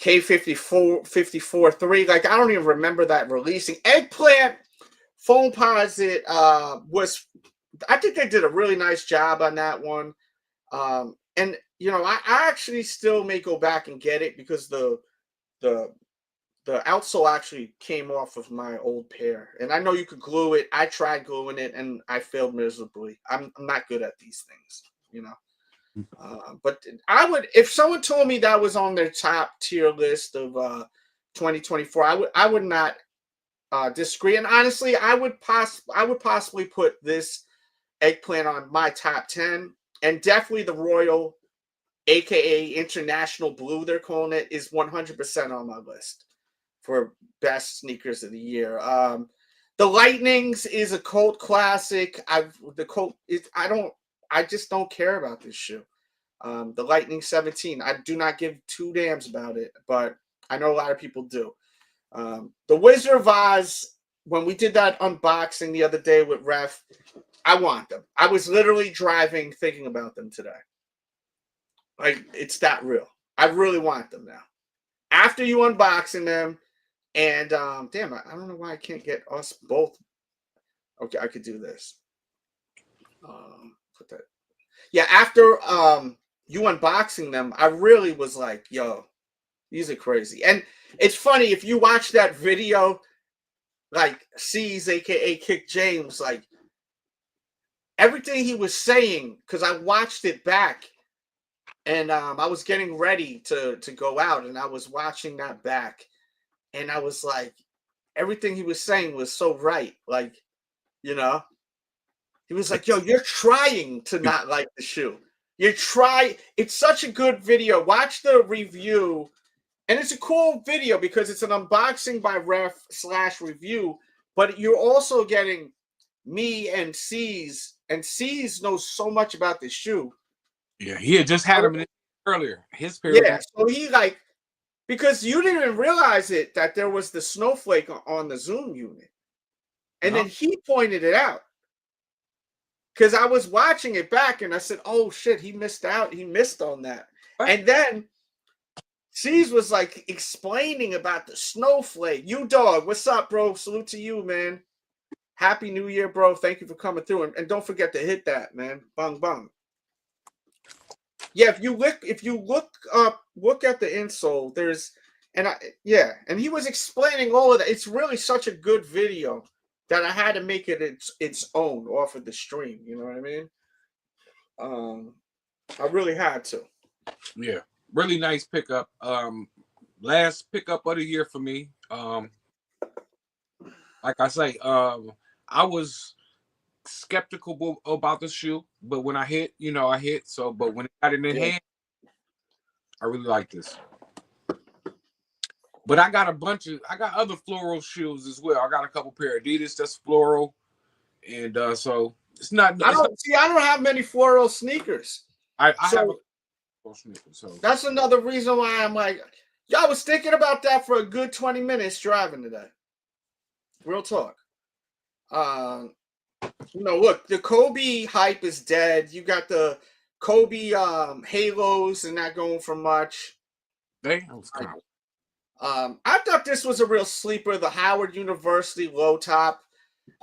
K54-3. Like I don't even remember that releasing. Eggplant Foamposite was. I think they did a really nice job on that one. And you know, I actually still may go back and get it because the outsole actually came off of my old pair. And I know you could glue it. I tried gluing it and I failed miserably. I'm not good at these things, you know. But I would, if someone told me that was on their top tier list of 2024, I would not disagree. And honestly, I would possibly put this Eggplant on my top 10, and definitely the Royal, aka International Blue, they're calling it, is 100% on my list for best sneakers of the year. The Lightnings is a cult classic. I just don't care about this shoe. The Lightning 17, I do not give two damns about it, but I know a lot of people do. The Wizard of Oz, when we did that unboxing the other day with Ref, I want them. I was literally driving thinking about them today. Like, it's that real. I really want them now. After you unboxing them, and damn, I don't know why I can't get us both. Okay, I could do this. Put that. Yeah, after you unboxing them, I really was like, yo, these are crazy. And it's funny, if you watch that video, like C's, aka Kick James, like everything he was saying, because I watched it back, and I was getting ready to go out, and I was watching that back, and I was like, everything he was saying was so right. Like, you know, he was like, yo, you're trying to not like the shoe. It's such a good video. Watch the review. And it's a cool video because it's an unboxing by Ref / review, but you're also getting me and C's, and C's knows so much about this shoe. Yeah, he had just had him earlier. His period. Yeah, so he like, because you didn't even realize it, that there was the snowflake on the Zoom unit. And then he pointed it out. Because I was watching it back and I said, oh shit, he missed out. He missed on that. What? And then C's was like explaining about the snowflake. You dog, what's up, bro? Salute to you, man. Happy New Year, bro. Thank you for coming through. And don't forget to hit that, man. Bang, bang. Yeah, if you look at the insole, and he was explaining all of that. It's really such a good video that I had to make it its own off of the stream. You know what I mean? I really had to. Yeah, really nice pickup. Last pickup of the year for me. Like I say, I was skeptical about the shoe, but when I hit, I hit. So, but when it got in the hand, I really like this. But I got other floral shoes as well. I got a couple pair of Adidas that's floral, and so it's not. I don't have many floral sneakers. I have a sneakers. So that's another reason why I'm like, I was thinking about that for a good 20 minutes driving today. Real talk. Look, the Kobe hype is dead. You got the Kobe halos and not going for much. I thought this was a real sleeper, the Howard University low top.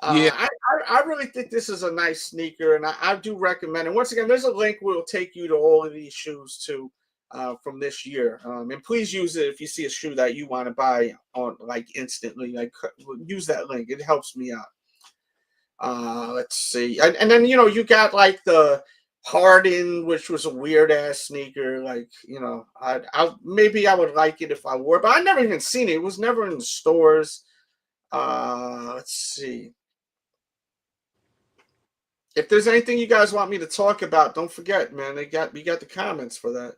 I really think this is a nice sneaker, and I do recommend it. Once again, there's a link where it'll take you to all of these shoes too from this year. And please use it if you see a shoe that you want to buy on like instantly. Like, use that link; it helps me out. Let's see, and then you got like the Harden, which was a weird ass sneaker. Like, maybe I would like it if I wore it, but I never even seen it. It was never in the stores. Let's see. If there's anything you guys want me to talk about, don't forget, man. We got the comments for that.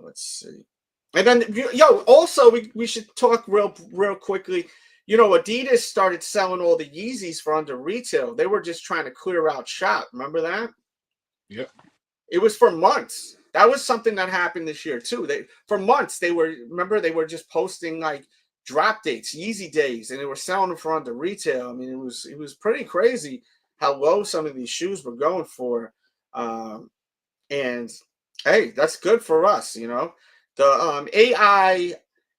Let's see. And then, also we should talk real quickly. Adidas started selling all the Yeezys for under retail. They were just trying to clear out shop. Remember that? Yeah. It was for months. That was something that happened this year too. For months they were just posting like drop dates, Yeezy days, and they were selling them for under retail. I mean, it was pretty crazy how low some of these shoes were going for. And hey, that's good for us, The AI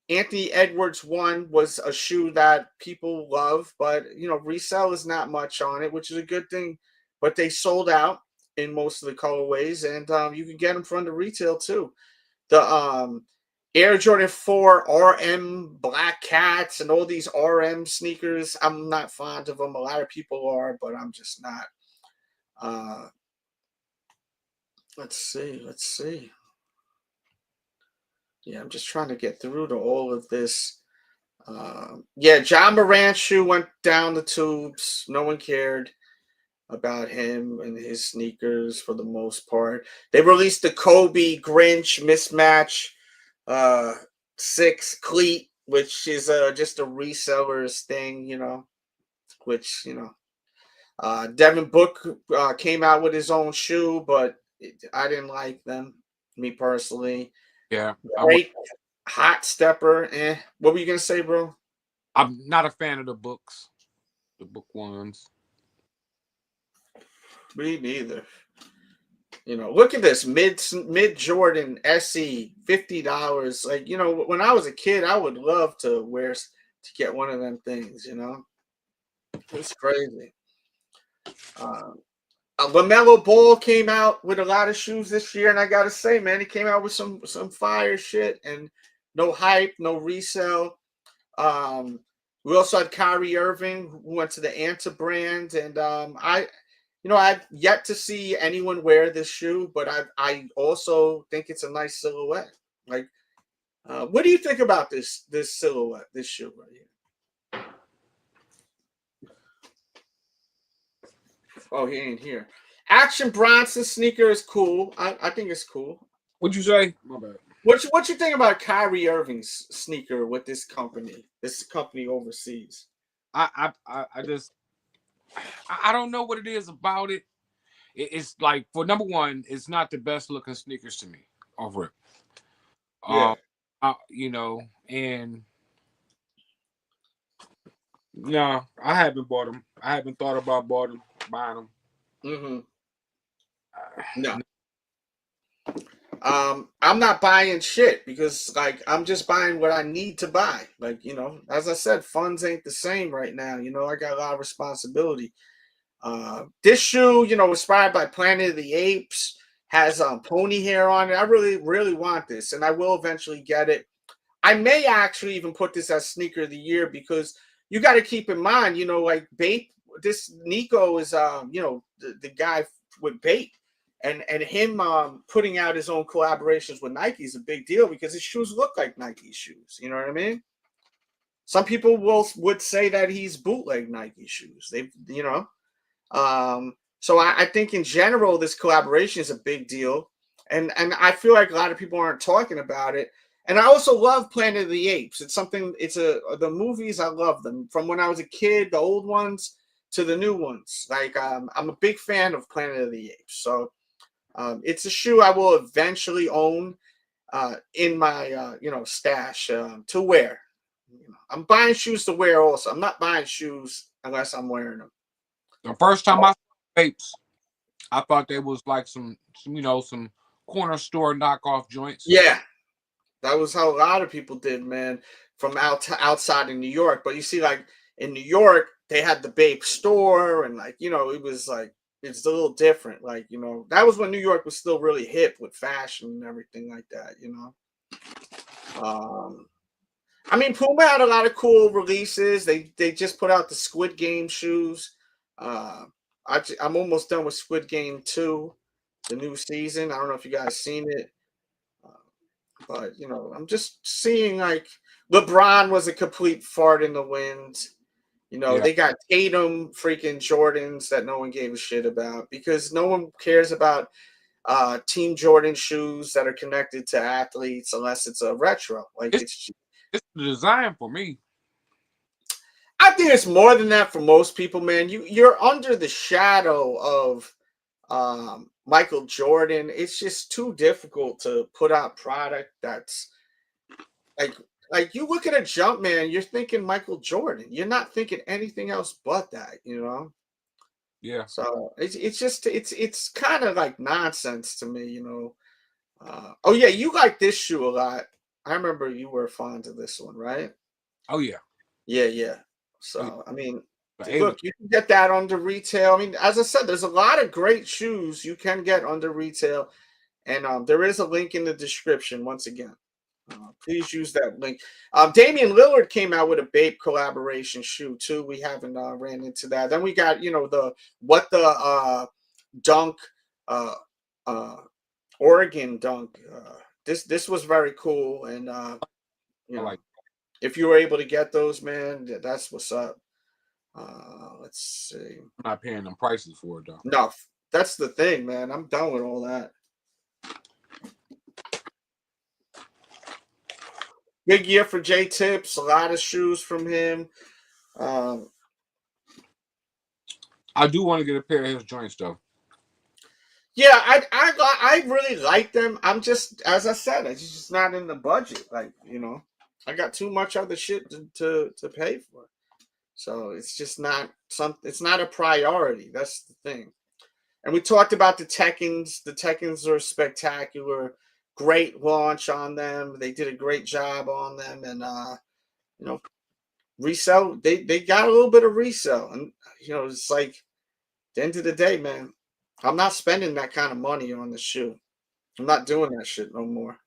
Anthony Edwards one was a shoe that people love, but resell is not much on it, which is a good thing. But they sold out in most of the colorways, and you can get them from the retail too. The Air Jordan 4 RM Black Cats and all these RM sneakers, I'm not fond of them. A lot of people are, but I'm just not. Let's see. Yeah, I'm just trying to get through to all of this. John Morant's shoe went down the tubes. No one cared about him and his sneakers for the most part. They released the Kobe Grinch mismatch 6 cleat, which is just a reseller's thing, which, Devin Book came out with his own shoe, but I didn't like them, me personally. Yeah. Great hot stepper. What were you going to say, bro? I'm not a fan of the books, the book ones. Me neither. You know, look at this mid Jordan SE, $50. Like, you know, when I was a kid, I would love to get one of them things. You know, it's crazy. LaMelo Ball came out with a lot of shoes this year, and I gotta say, man, he came out with some fire shit and no hype, no resale. We also had Kyrie Irving, who went to the Anta brand, and I've yet to see anyone wear this shoe, but I also think it's a nice silhouette. Like, what do you think about this silhouette, this shoe right here? Oh, he ain't here. Action Bronson sneaker is cool. I think it's cool. What'd you say? My bad. What you think about Kyrie Irving's sneaker with this company overseas? I don't know what it is about it. It's like, for number one, it's not the best looking sneakers to me off rip. Yeah. You know, and no, I haven't bought them. I haven't thought about buying them. Mm-hmm. No. I'm not buying shit because, like, I'm just buying what I need to buy. Like, you know, as I said, funds ain't the same right now. You know, I got a lot of responsibility. This shoe, you know, inspired by Planet of the Apes, has pony hair on it. I really, really want this, and I will eventually get it. I may actually even put this as sneaker of the year because you got to keep in mind, you know, like Bape, this Nico is, you know, the guy with Bape. And him putting out his own collaborations with Nike is a big deal because his shoes look like Nike shoes. You know what I mean? Some people would say that he's bootleg Nike shoes. You know. So I think in general this collaboration is a big deal, and I feel like a lot of people aren't talking about it. And I also love Planet of the Apes. It's something. The movies. I love them from when I was a kid, the old ones to the new ones. Like I'm a big fan of Planet of the Apes. So. It's a shoe I will eventually own in my stash to wear. You know, I'm buying shoes to wear also. I'm not buying shoes unless I'm wearing them. The first time I saw Apes, I thought they was like some corner store knockoff joints. Yeah, that was how a lot of people did, man, from outside in New York. But you see, like in New York, they had the Bape store, and like, you know, it was like. It's a little different. Like, you know, that was when New York was still really hip with fashion and everything like that, you know. I mean, Puma had a lot of cool releases. They just put out the Squid Game shoes. I'm almost done with Squid Game 2, the new season. I don't know if you guys seen it. But, you know, I'm just seeing, like, LeBron was a complete fart in the wind. You know, They got Tatum freaking Jordans that no one gave a shit about because no one cares about Team Jordan shoes that are connected to athletes unless it's a retro. Like it's the design for me. I think it's more than that for most people, man. You're under the shadow of Michael Jordan. It's just too difficult to put out product that's like you look at a Jumpman, you're thinking Michael Jordan. You're not thinking anything else but that, you know? Yeah. So it's kind of like nonsense to me, you know. Oh yeah, you like this shoe a lot. I remember you were fond of this one, right? Oh yeah. Yeah. So I mean, look, you can get that under retail. I mean, as I said, there's a lot of great shoes you can get under retail, and there is a link in the description once again. Please use that link. Damian Lillard came out with a Bape collaboration shoe too. We haven't ran into that. Then we got, you know, the dunk, Oregon dunk. This was very cool, and you know, if you were able to get those, man, that's what's up. Let's see. I'm not paying them prices for it though. No, that's the thing, man. I'm done with all that. Big year for J Tips. A lot of shoes from him. I do want to get a pair of his joints though. Yeah, I really like them. I'm just, as I said, it's just not in the budget. Like, you know, I got too much other shit to pay for. So it's just not it's not a priority. That's the thing. And we talked about the Tekkens. The Tekkens are spectacular. Great launch on them. They did a great job on them. And you know, resell, they got a little bit of resell. And you know, it's like at the end of the day, man, I'm not spending that kind of money on the shoe. I'm not doing that shit no more.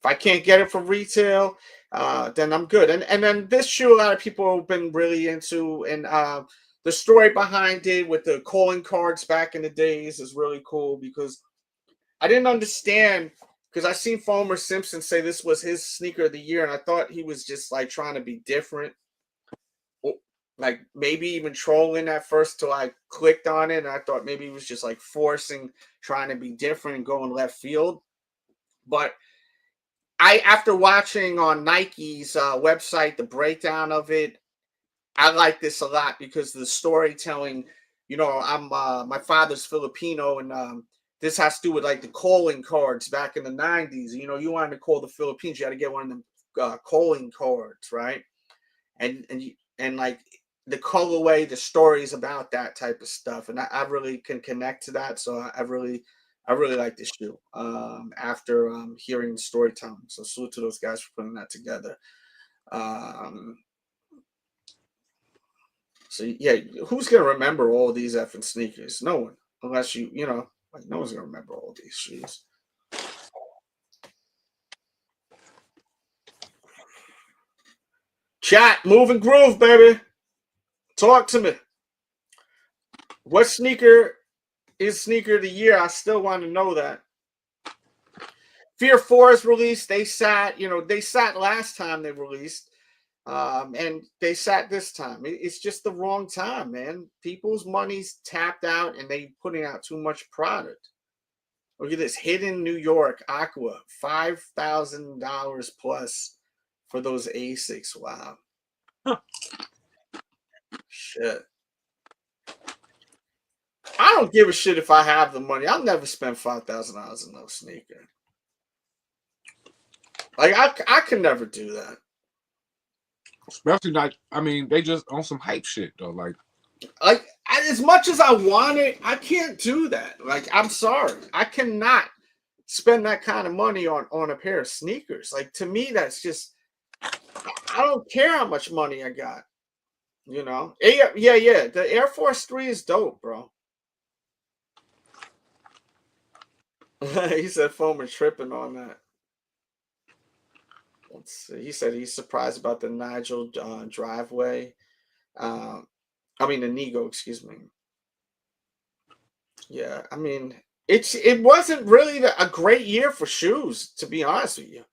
If I can't get it from retail, then I'm good. And then this shoe, a lot of people have been really into, and the story behind it with the calling cards back in the days is really cool because I didn't understand, because I seen Homer Simpson say this was his sneaker of the year, and I thought he was just like trying to be different, like maybe even trolling at first till I clicked on it, and I thought maybe he was just like forcing, trying to be different and going left field. But after watching on Nike's website the breakdown of it, I like this a lot because the storytelling. You know, I'm my father's Filipino, and this has to do with like the calling cards back in the 90s. You know, you wanted to call the Philippines, you had to get one of them calling cards, right? And like the colorway, the stories about that type of stuff, and I really can connect to that. So I really like this shoe after hearing the storytelling. So salute to those guys for putting that together. So yeah, who's gonna remember all these effing sneakers? No one, unless you know, like no one's gonna remember all these shoes. Chat, move and groove, baby. Talk to me. What sneaker is sneaker of the year? I still want to know that. Fear 4 is released. They sat last time they released. And they sat this time. It's just the wrong time, man. People's money's tapped out and they putting out too much product. Look at this. Hidden New York Aqua, $5,000 plus for those Asics. Wow. Huh. Shit. I don't give a shit if I have the money. I'll never spend $5,000 on no sneaker. Like I could never do that. Especially like, I mean, they just on some hype shit though. Like as much as I want it, I can't do that. Like, I'm sorry, I cannot spend that kind of money on a pair of sneakers. Like, to me, that's just, I don't care how much money I got. You know, yeah. The Air Force 3 is dope, bro. He said Fomer tripping on that. Let's see. He said he's surprised about the Nigel driveway. The Nego, excuse me. Yeah, I mean, it wasn't really a great year for shoes, to be honest with you.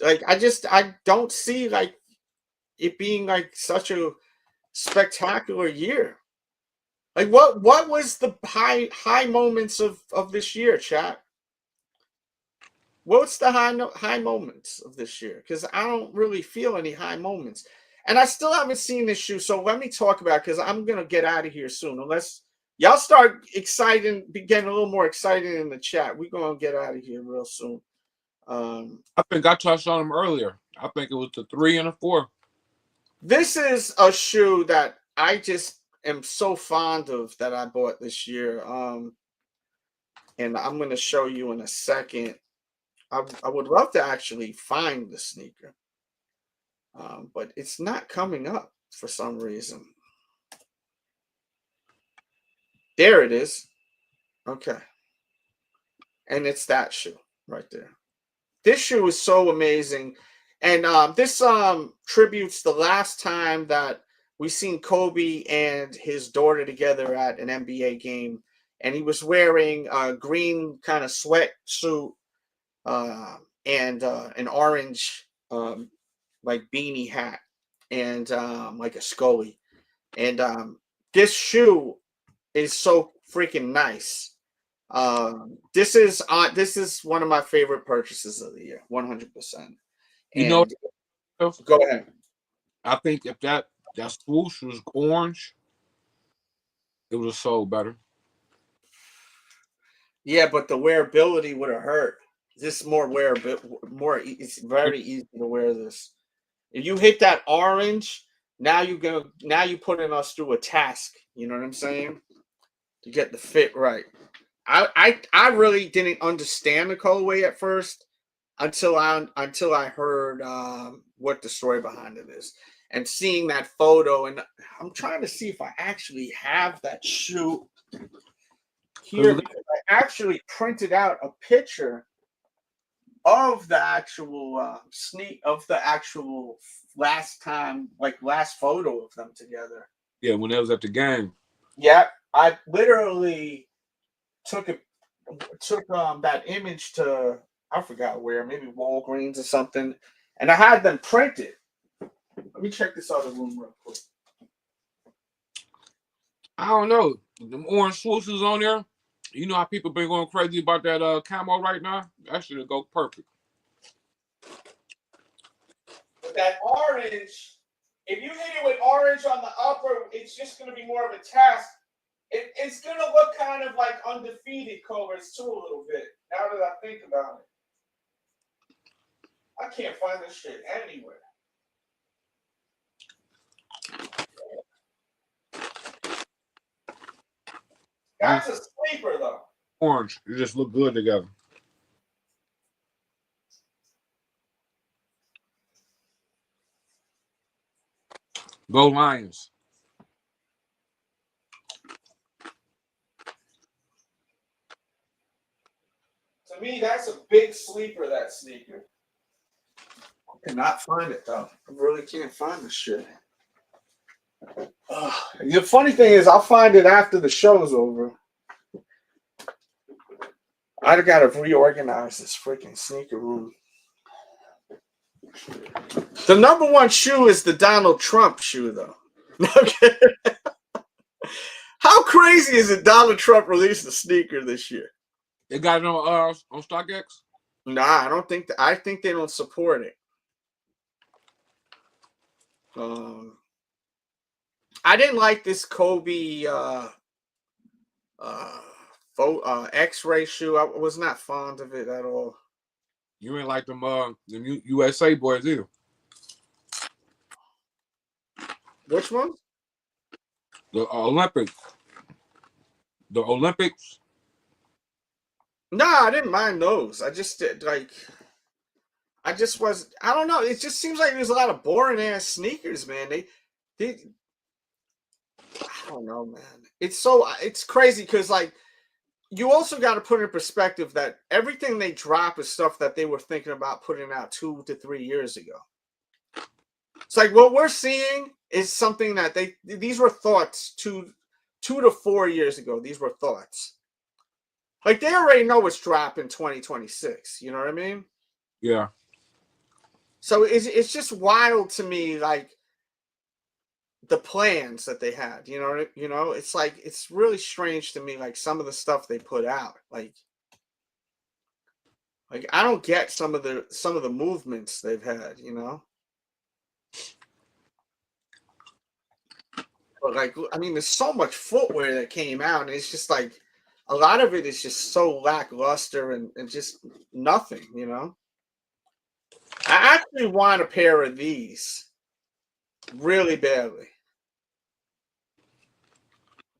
Like, I don't see like it being like such a spectacular year. Like, what was the high moments of this year, chat? What's the high moments of this year? Because I don't really feel any high moments. And I still haven't seen this shoe. So let me talk about it, because I'm going to get out of here soon. Unless y'all start getting a little more excited in the chat. We're going to get out of here real soon. I think I touched on them earlier. I think it was the 3 and a 4. This is a shoe that I just am so fond of that I bought this year. And I'm going to show you in a second. I would love to actually find the sneaker, but it's not coming up for some reason. There it is. Okay. And it's that shoe right there. This shoe is so amazing. And this tributes the last time that we seen Kobe and his daughter together at an NBA game. And he was wearing a green kind of sweatsuit. And an orange like beanie hat and like a Scully. And this shoe is so freaking nice. This is one of my favorite purchases of the year, 100%. You know, go ahead. I think if that swoosh was orange, it would have sold better. Yeah, but the wearability would have hurt. This more wearable, more. It's very easy to wear this. If you hit that orange, now you're putting us through a task. You know what I'm saying? To get the fit right. I really didn't understand the colorway at first until I heard what the story behind it is, and seeing that photo. And I'm trying to see if I actually have that shoe here, because I actually printed out a picture of the actual last photo of them together. Yeah, when they was at the game. Yeah, I literally took that image to, I forgot where, maybe Walgreens or something, and I had them printed. Let me check this other room real quick. I don't know. Them orange swooshes on there. You know how people been going crazy about that camo right now? That should go perfect. But that orange, if you hit it with orange on the upper, it's just going to be more of a task. It's going to look kind of like undefeated colors too, a little bit, now that I think about it. I can't find this shit anywhere. That's a sleeper, though. Orange. It just look good together. Go Lions. To me, that's a big sleeper, that sneaker. I cannot find it, though. I really can't find this shit. The funny thing is, I'll find it after the show's over. I got to reorganize this freaking sneaker room. The number one shoe is the Donald Trump shoe, though. Okay. How crazy is it Donald Trump released a sneaker this year? They got it on StockX? Nah, I don't think I think they don't support it. I didn't like this Kobe X-ray shoe. I was not fond of it at all. You ain't like them USA boys either. Which one? The Olympics. The Olympics. No, I didn't mind those. I just did I don't know. It just seems like there's a lot of boring ass sneakers, man. They I don't know, man. It's crazy because like you also got to put in perspective that everything they drop is stuff that they were thinking about putting out 2 to 3 years ago. It's like what we're seeing is something that these were thoughts 2 to 4 years ago. These were thoughts. Like they already know what's dropping 2026. You know what I mean? Yeah. So it's just wild to me, like the plans that they had. You know, it's like it's really strange to me, like some of the stuff they put out. Like I don't get some of the movements they've had. You know. But like, I mean, there's so much footwear that came out, and it's just like a lot of it is just so lackluster and just nothing, you know. I actually want a pair of these really badly.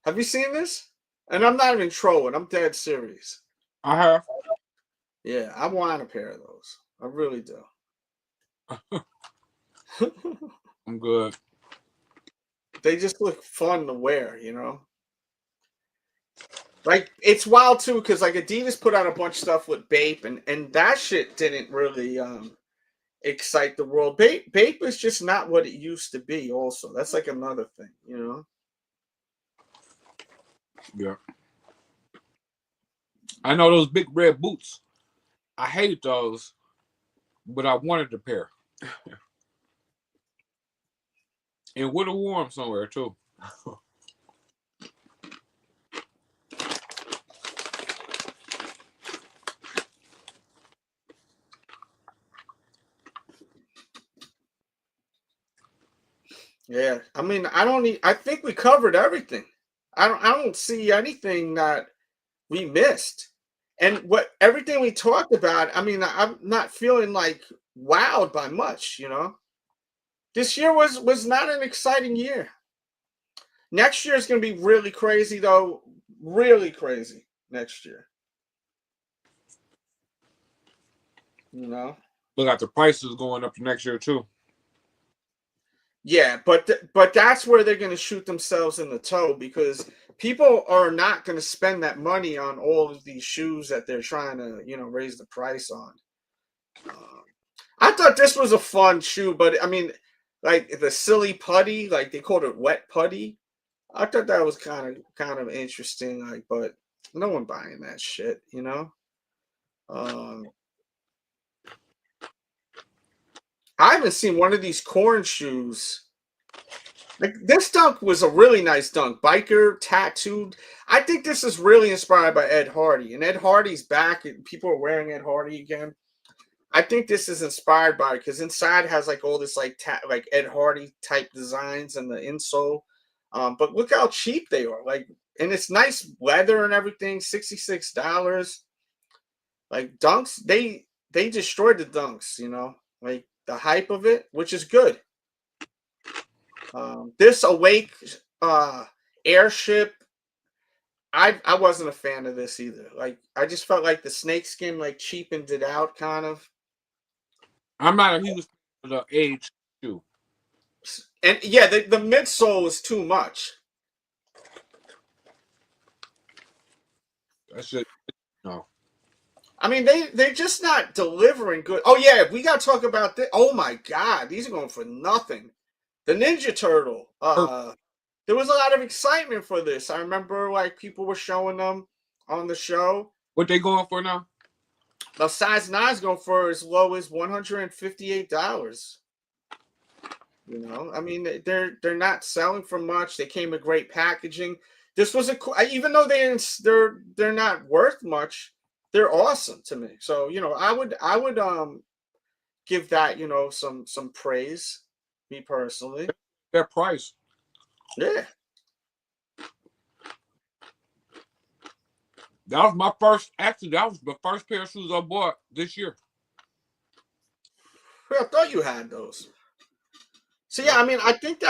Have you seen this? And I'm not even trolling. I'm dead serious. I have. Yeah, I want a pair of those. I really do. I'm good. They just look fun to wear, you know. Like it's wild too, because like Adidas put out a bunch of stuff with Bape, and that shit didn't really excite the world. Bape is just not what it used to be. Also, that's like another thing, you know. Yeah. I know those big red boots. I hated those, but I wanted a pair. And would have worn them somewhere too. Yeah, I mean, I think we covered everything. I don't see anything that we missed. And everything we talked about, I mean, I'm not feeling like wowed by much, you know. this year was not an exciting year. Next year is going to be really crazy, though. Really crazy next year. You know? Look at the prices going up next year, too. Yeah, but that's where they're going to shoot themselves in the toe, because people are not going to spend that money on all of these shoes that they're trying to, raise the price on. I thought this was a fun shoe, but I mean, like the silly putty, like they called it wet putty. I thought that was kind of interesting, like, but no one buying that shit, I haven't seen one of these corn shoes. Like this dunk was a really nice dunk. Biker, tattooed. I think this is really inspired by Ed Hardy. And Ed Hardy's back and people are wearing Ed Hardy again. I think this is inspired by it because inside has like all this like Ed Hardy type designs and the insole. But look how cheap they are. Like, and it's nice leather and everything, $66. Like dunks, they destroyed the dunks, like the hype of it, which is good. This Awake airship, I wasn't a fan of this either. Like I just felt like the snakeskin like cheapened it out kind of. I'm not a huge fan of the age shoe. And yeah, the midsole is too much. That's it. No. I mean, they're just not delivering good. Oh yeah, we got to talk about this. Oh my God, these are going for nothing. The Ninja Turtle. There was a lot of excitement for this. I remember like people were showing them on the show. What they going for now? The size 9 is going for as low as $158. I mean, they're not selling for much. They came with great packaging. This was even though they're not worth much, they're awesome to me. So I would give that some praise. Me personally, their price. Yeah. That was my first. Actually, that was the first pair of shoes I bought this year. I thought you had those. So yeah, I mean, I think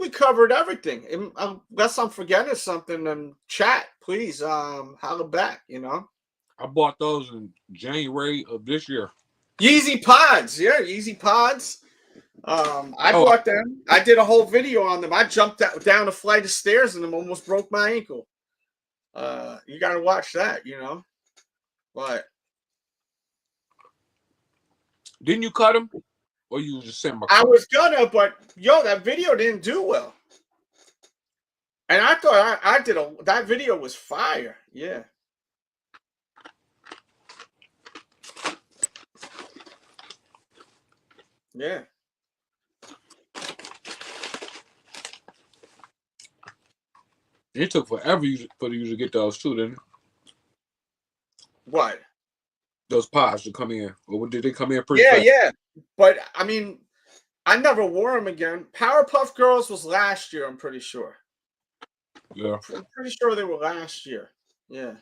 we covered everything. Unless I'm forgetting something, then chat, please. Holler back. I bought those in January of this year. Yeezy Pods, yeah, Yeezy Pods. I bought them. I did a whole video on them. I jumped down a flight of stairs and them almost broke my ankle. You got to watch that, But didn't you cut them, or you just sent my? I was gonna, but that video didn't do well. And I thought I did that video was fire. Yeah. Yeah. It took forever for you to get those too, didn't it? What? Those pods to come in, or did they come in pretty? Yeah, yeah. But I mean, I never wore them again. Powerpuff Girls was last year. I'm pretty sure. Yeah. I'm pretty sure they were last year. Yeah.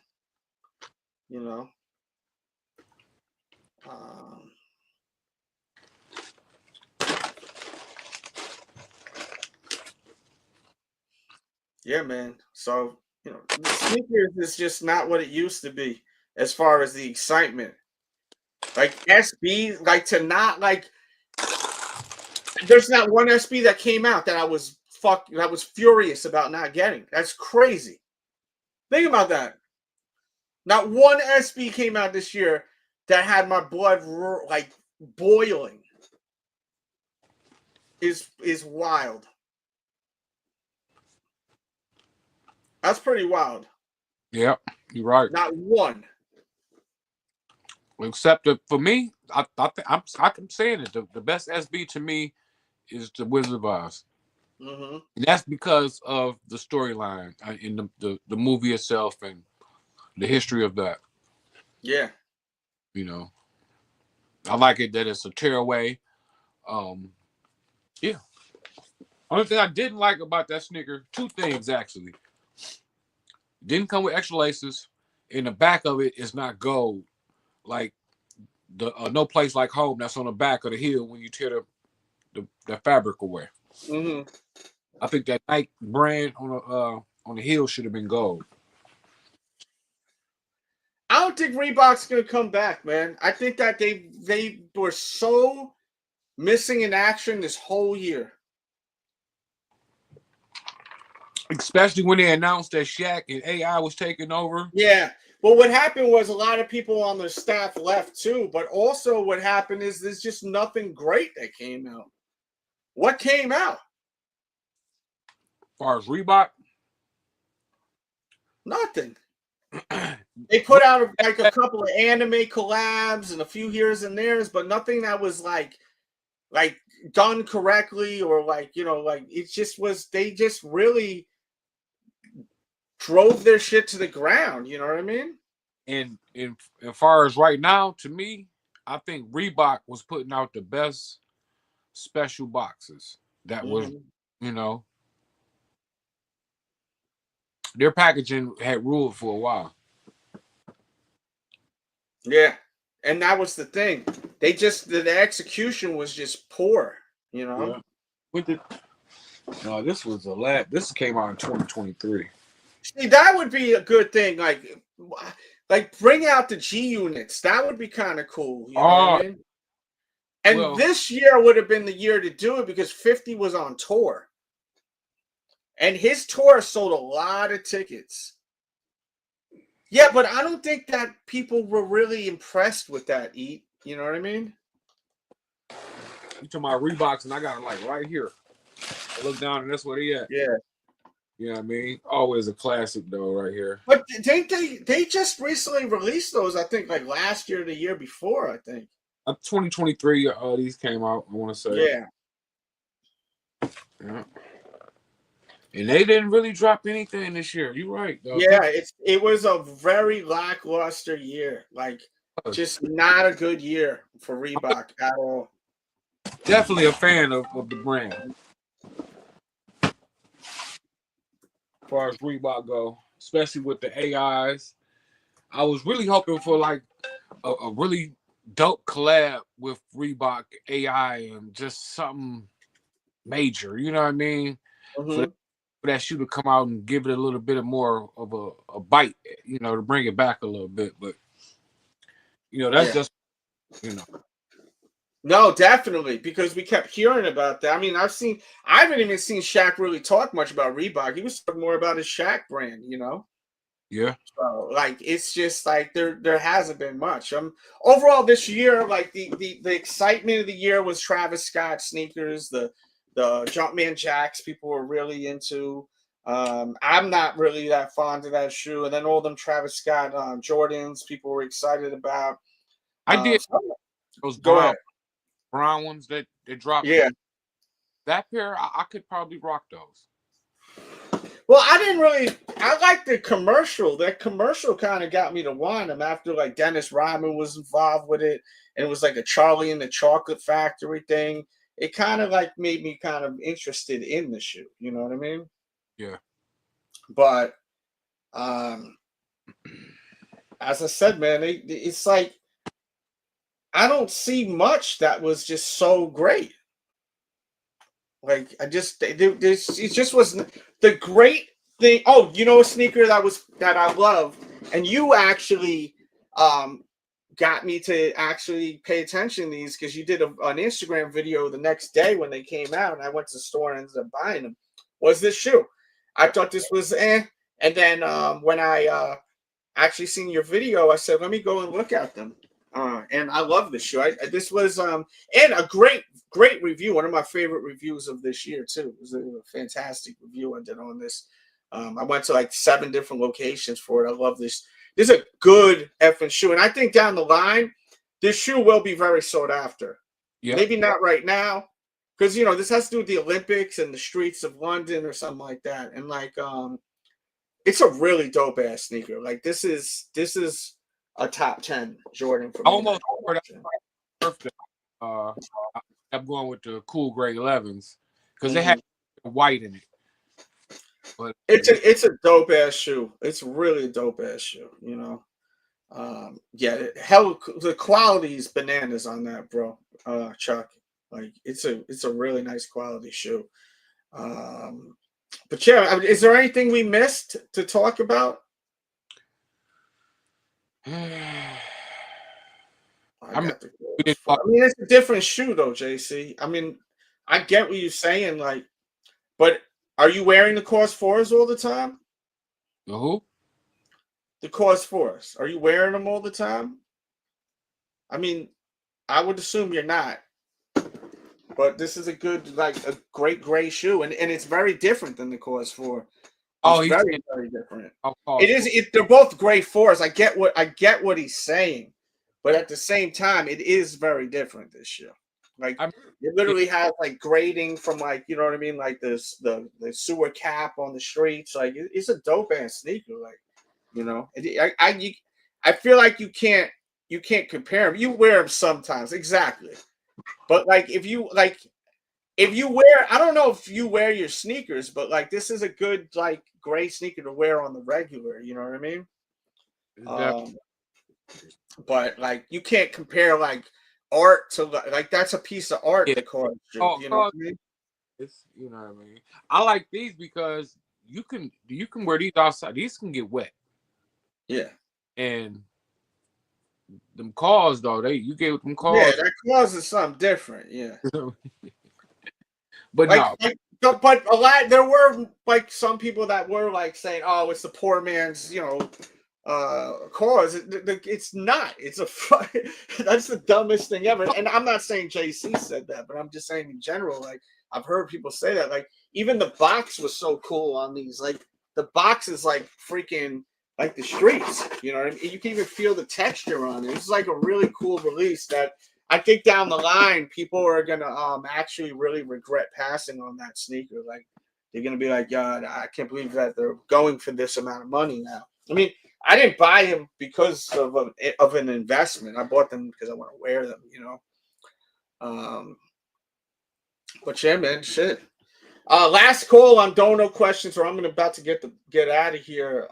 Yeah, man. So, sneakers is just not what it used to be as far as the excitement. Like SB, like to not like there's not one SB that came out that I was furious about not getting. That's crazy. Think about that. Not one SB came out this year that had my blood like boiling. Is wild. That's pretty wild. Yep, you're right. Not one. Except for me, I'm saying it. The best SB to me is the Wizard of Oz. Mm-hmm. That's because of the storyline in the movie itself and the history of that. Yeah. I like it that it's a tearaway. Yeah. Only thing I didn't like about that sneaker, 2 things actually. Didn't come with extra laces. In the back of it is not gold. Like the No Place Like Home that's on the back of the heel when you tear the fabric away. Mm-hmm. I think that Nike brand on the heel should have been gold. I don't think Reebok's gonna come back, man. I think that they were so missing in action this whole year. Especially when they announced that Shaq and AI was taking over. Yeah. Well, what happened was a lot of people on the staff left too, but also what happened is there's just nothing great that came out. What came out? As far as Reebok? Nothing. They put out like a couple of anime collabs and a few here's and there's, but nothing that was like done correctly or like it just was. They just really drove their shit to the ground. You know what I mean? And as far as right now, to me, I think Reebok was putting out the best special boxes. That was, their packaging had ruled for a while. Yeah, and that was the thing. They just the execution was just poor. Yeah. No, this was this came out in 2023. See, that would be a good thing. Like bring out the G units. That would be kind of cool. You know what I mean? And this year would have been the year to do it because 50 was on tour. And his tour sold a lot of tickets. Yeah, but I don't think that people were really impressed with that, Eat. You know what I mean? You talking about Reeboks, and I got it like right here. I look down, and that's what he at. Yeah. You know what I mean? Always a classic, though, right here. But they just recently released those, I think, like last year or the year before, I think. 2023, these came out, I want to say. Yeah. Yeah. And they didn't really drop anything this year. You're right, though. Yeah, it was a very lackluster year. Like, just not a good year for Reebok at all. Definitely a fan of the brand. As far as Reebok go, especially with the AIs. I was really hoping for like a really dope collab with Reebok AI and just something major. You know what I mean? For that shoe to come out and give it a little bit of more of a bite, to bring it back a little bit. But that's just No, definitely, because we kept hearing about that. I mean, I haven't even seen Shaq really talk much about Reebok. He was talking more about his Shaq brand, Yeah. So, like, it's just like there hasn't been much. Overall this year, like the excitement of the year was Travis Scott sneakers, the Jumpman Jacks people were really into. I'm not really that fond of that shoe. And then all them Travis Scott Jordans people were excited about. I did those brown ones that they dropped. Yeah. That pair, I could probably rock those. Well, I like the commercial. That commercial kind of got me to want them after like Dennis Rodman was involved with it. And it was like a Charlie and the Chocolate Factory thing. It kind of like made me kind of interested in the shoe. You know what I mean? Yeah. But as I said, man, it's like I don't see much that was just so great. Like it just wasn't the great thing. Oh, a sneaker that I love, and you actually got me to actually pay attention to these because you did an Instagram video the next day when they came out, and I went to the store and ended up buying them. Was this shoe? I thought this was and then when I actually seen your video, I said, let me go and look at them. And I love this shoe. This was and a great review. One of my favorite reviews of this year too. It was a fantastic review I did on this. I went to like 7 different locations for it. I love this. This is a good effing shoe, and I think down the line, this shoe will be very sought after. Yeah. Maybe not right now, because this has to do with the Olympics and the streets of London or something like that. And like, it's a really dope ass sneaker. Like this is a top 10 Jordan for me. Almost birthday. I'm going with the cool gray 11s because they had white in it. But it's a dope ass shoe. It's really a dope ass shoe. The quality is bananas on that, bro. Chuck. Like it's a really nice quality shoe. But yeah, I mean, is there anything we missed to talk about? I mean, it's a different shoe though, JC. I mean, I get what you're saying, like, but are you wearing the Cause 4s all the time? Who? The Cause 4s. Are you wearing them all the time? I mean, I would assume you're not. But this is a great gray shoe, and it's very different than the Cause 4. It's very, very different. They're both gray 4s. I get what he's saying, but at the same time, it is very different, this shoe. Like it literally has like grading from like, you know what I mean, like this the sewer cap on the streets. Like it's a dope ass sneaker. Like, you know, I feel like you can't compare them. You wear them sometimes, exactly. But like if you wear, I don't know if you wear your sneakers, but like this is a good like gray sneaker to wear on the regular. You know what I mean? But like you can't compare like art to like that's a piece of art. The Cause, you know what I mean? It's, you know what I mean. I like these because you can wear these outside. These can get wet. Yeah. And them Cause though, you get them Cause. Yeah, that Cause is something different. Yeah. But like, but a lot, there were like some people that were like saying, "Oh, it's the poor man's," you know, Cause. It's not. It's that's the dumbest thing ever. And I'm not saying JC said that, but I'm just saying in general. Like I've heard people say that. Like even the box was so cool on these. Like the box is like freaking like the streets. You know what I mean? You can even feel the texture on it. It's like a really cool release that I think down the line people are gonna actually really regret passing on that sneaker. Like they're gonna be like, God, I can't believe that they're going for this amount of money now. I mean, I didn't buy them because of an investment. I bought them because I want to wear them, you know. But yeah, man, shit. Last call on Dono questions, or I'm about to get out of here.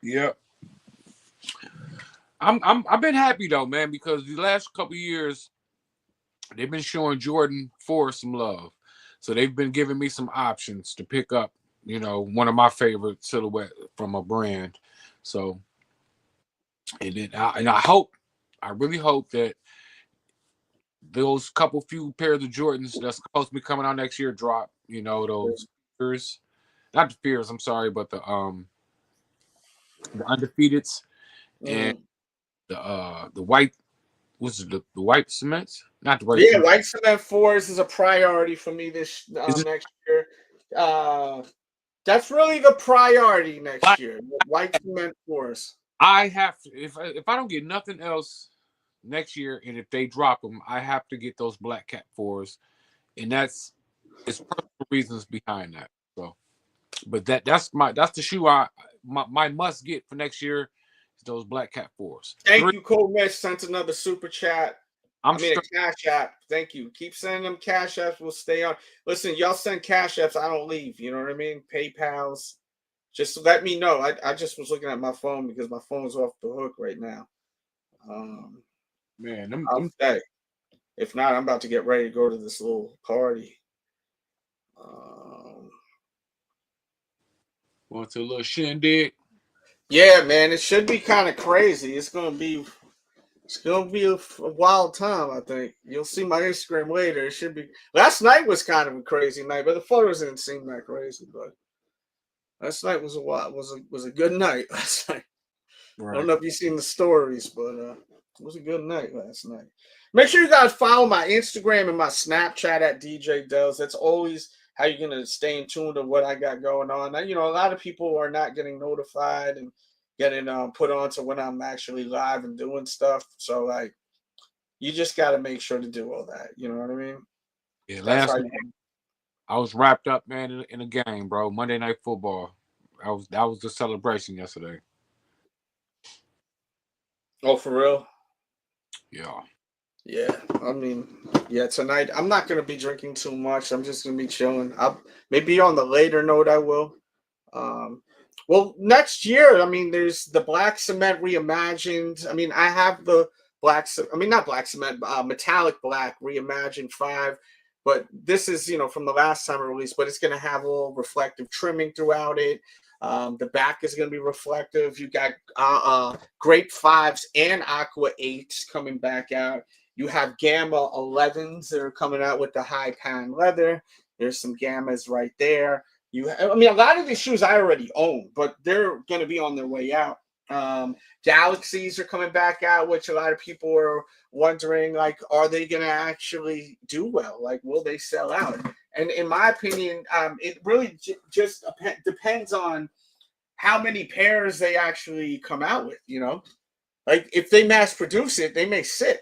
Yeah. I've been happy though, man, because the last couple of years they've been showing Jordan 4 some love. So they've been giving me some options to pick up, you know, one of my favorite silhouette from a brand. So I really hope that those couple pairs of Jordans that's supposed to be coming out next year drop, you know, those fears. Not the fears, I'm sorry, but the undefeateds and the white, what's it, the white cements? Not the white. Yeah, white cement 4s is a priority for me this next year. That's really the priority next year. White cement 4s. I have to, if I don't get nothing else next year, and if they drop them, I have to get those black cat 4s, and it's personal reasons behind that. So, but that's the shoe my must get for next year is those black cat 4s. Thank you, Cole Mitch sent another super chat. A cash app. Thank you. Keep sending them cash apps. We'll stay on. Listen, y'all send cash apps. I don't leave. You know what I mean? PayPal's. Just let me know. I just was looking at my phone because my phone's off the hook right now. Man, I'll stay. If not, I'm about to get ready to go to this little party. Going to a little shindig. Yeah, man. It should be kind of crazy. It's gonna be a wild time, I think. You'll see my Instagram later. It should be. Last night was kind of a crazy night, but the photos didn't seem that crazy. But last night was a good night. Last night. Right. I don't know if you've seen the stories, but it was a good night last night. Make sure you guys follow my Instagram and my Snapchat at DJ Dells. That's always how you're gonna stay in tune to what I got going on. Now, you know, a lot of people are not getting notified and getting put on to when I'm actually live and doing stuff. So like, you just got to make sure to do all that. You know what I mean? Yeah. Last night, I was wrapped up, man, in a game, bro. Monday Night Football. That was the celebration yesterday. Oh, for real? Yeah. Yeah. I mean, yeah. Tonight I'm not gonna be drinking too much. I'm just gonna be chilling. Maybe on the later note I will. Well, next year, I mean, there's the black cement reimagined. I mean, I have the not black cement, metallic black reimagined 5. But this is, from the last time release, but it's going to have a little reflective trimming throughout it. The back is going to be reflective. You got Grape 5s and Aqua 8s coming back out. You have Gamma 11s that are coming out with the high pan leather. There's some Gammas right there. A lot of these shoes I already own, but they're going to be on their way out. Galaxies are coming back out, which a lot of people are wondering, like, are they going to actually do well? Like, will they sell out? And in my opinion, it really just depends on how many pairs they actually come out with, Like, if they mass produce it, they may sit.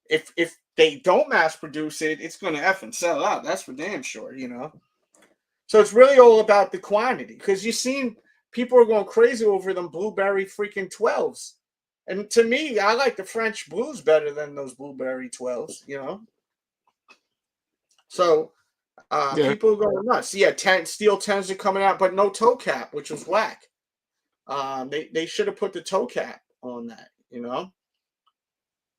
If they don't mass produce it, it's going to effing sell out. That's for damn sure, So it's really all about the quantity, because you've seen people are going crazy over them blueberry freaking 12s. And to me, I like the French blues better than those blueberry 12s, So people are going nuts. Yeah, steel 10s are coming out, but no toe cap, which was whack. They should have put the toe cap on that,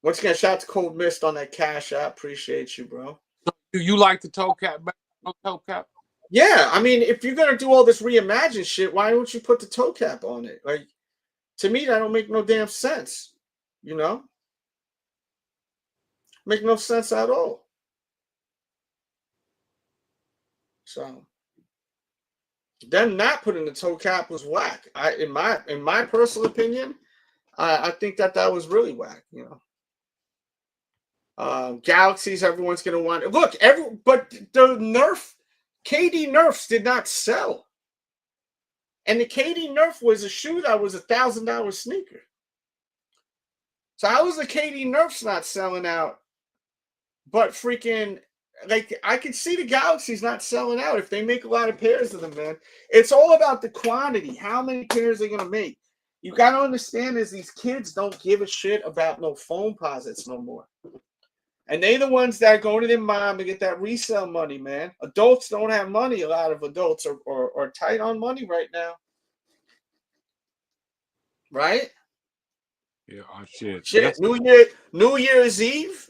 Once again, shout out to Cold Mist on that Cash App. Appreciate you, bro. Do you like the toe cap? No toe cap? Yeah, I mean, if you're gonna do all this reimagined shit, why don't you put the toe cap on it? Like, to me, that don't make no damn sense. Make no sense at all. So, them not putting the toe cap was whack. In my personal opinion, I think that was really whack. Galaxies, everyone's gonna want it. Look, but the KD Nerfs did not sell. And the KD Nerf was a shoe that was $1,000 sneaker. So how was the KD Nerfs not selling out? But freaking, like, I could see the Galaxies not selling out if they make a lot of pairs of them, man. It's all about the quantity. How many pairs they're going to make? You got to understand is these kids don't give a shit about no foam posits no more. And they the ones that go to their mom to get that resale money, man. Adults don't have money. A lot of adults are tight on money right now. Right? Yeah, shit. Shit. New Year's Eve.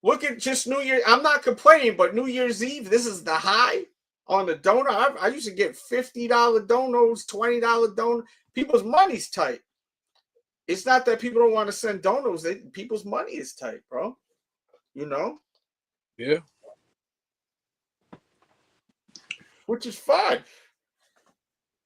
Look at just New Year. I'm not complaining, but New Year's Eve, this is the high on the donut. I used to get $50 donos, $20 donut. People's money's tight. It's not that people don't want to send donos. People's money is tight, bro. Yeah. Which is fine.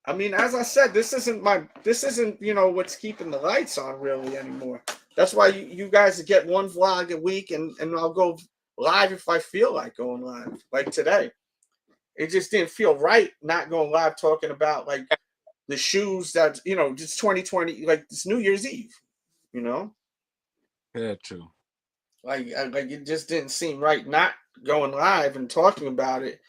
I mean, as I said, this isn't what's keeping the lights on really anymore. That's why you guys get one vlog a week, and I'll go live if I feel like going live. Like today, it just didn't feel right not going live talking about like the shoes that just 2020, like this New Year's Eve, Yeah, true. Like it just didn't seem right not going live and talking about it.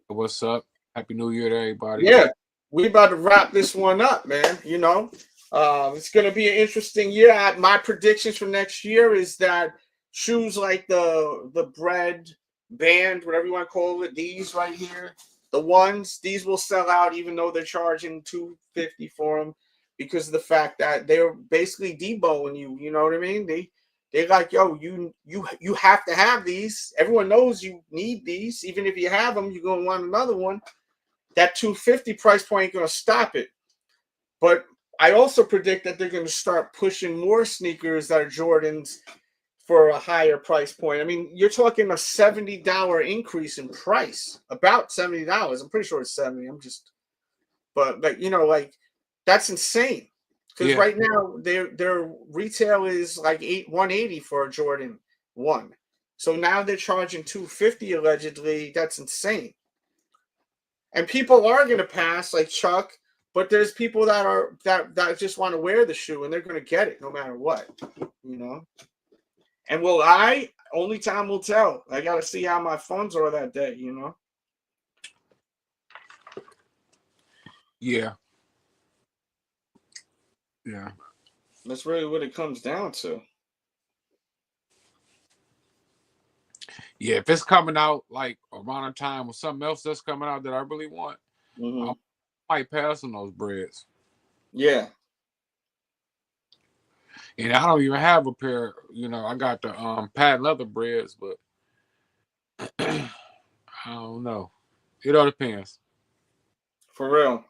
What's up? Happy New Year to everybody. Yeah, we about to wrap this one up, man. It's going to be an interesting year. My predictions for next year is that shoes like the bread band, whatever you want to call it, these right here, these will sell out even though they're charging $250 for them because of the fact that they're basically deboing you. You know what I mean? They're like, yo, you have to have these. Everyone knows you need these. Even if you have them, you're going to want another one. That $250 price point ain't going to stop it. But I also predict that they're going to start pushing more sneakers that are Jordans for a higher price point. I mean, you're talking a $70 increase in price, about $70. I'm pretty sure it's 70. But like that's insane. Because right now their retail is like $180 for a Jordan 1. So now they're charging $250 allegedly. That's insane. And people are going to pass like Chuck, but there's people that just want to wear the shoe and they're going to get it no matter what, And will I? Only time will tell. I got to see how my funds are that day, Yeah. Yeah. That's really what it comes down to. Yeah, if it's coming out like around a time or something else that's coming out that I really want, Mm-hmm. I might pass on those breads. Yeah. And I don't even have a pair. You know, I got the patent leather breads, but I don't know. It all depends. For real.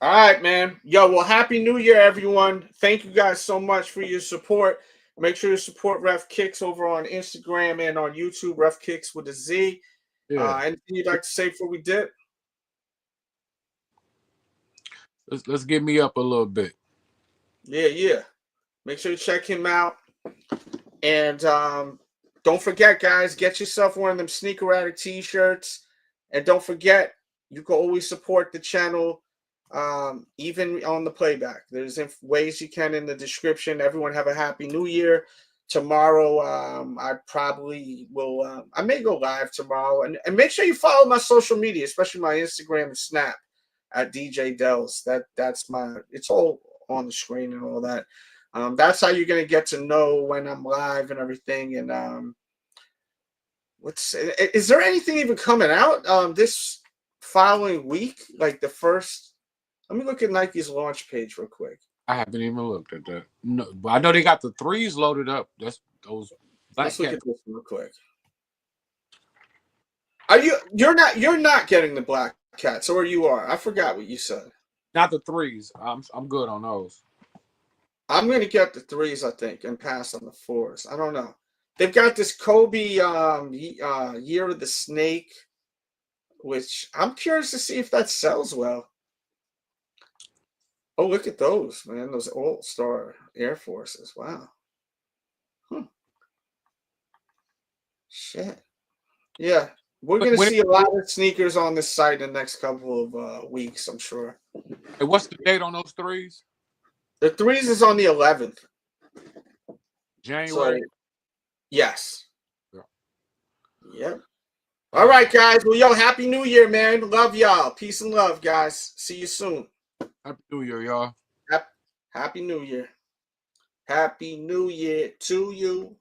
All right, man. Yo, well, Happy New Year, everyone. Thank you guys so much for your support. Make sure you support Ref Kicks over on Instagram and on YouTube, Ref Kicks with a Z. Yeah. Anything you'd like to say before we dip? Let's get me up a little bit. Yeah. Make sure you check him out. And don't forget, guys, get yourself one of them Sneaker Addict t-shirts. And don't forget, you can always support the channel, even on the playback. There's ways you can in the description. Everyone have a Happy New Year. Tomorrow, I probably will. I may go live tomorrow. And make sure you follow my social media, especially my Instagram and Snap at DJ Dells. That's my. It's all on the screen and all that. That's how you're gonna get to know when I'm live and everything. And is there anything even coming out this following week? Like the first. Let me look at Nike's launch page real quick. I haven't even looked at that. No, but I know they got the 3s loaded up. That's those. Let's look at this real quick. You're not getting the Black Cats, or you are? I forgot what you said. Not the 3s. I'm good on those. I'm gonna get the 3s, I think, and pass on the 4s. I don't know. They've got this Kobe Year of the Snake, which I'm curious to see if that sells well. Oh, look at those, man. Those All-Star Air Forces. Wow. Shit. Yeah. We're going to see a lot of sneakers on this site in the next couple of weeks, I'm sure. Hey, what's the date on those 3s? The 3s is on the 11th. January? So, yes. Yep. All right, guys. Well, yo, Happy New Year, man. Love y'all. Peace and love, guys. See you soon. Happy New Year, y'all. Happy New Year. Happy New Year to you.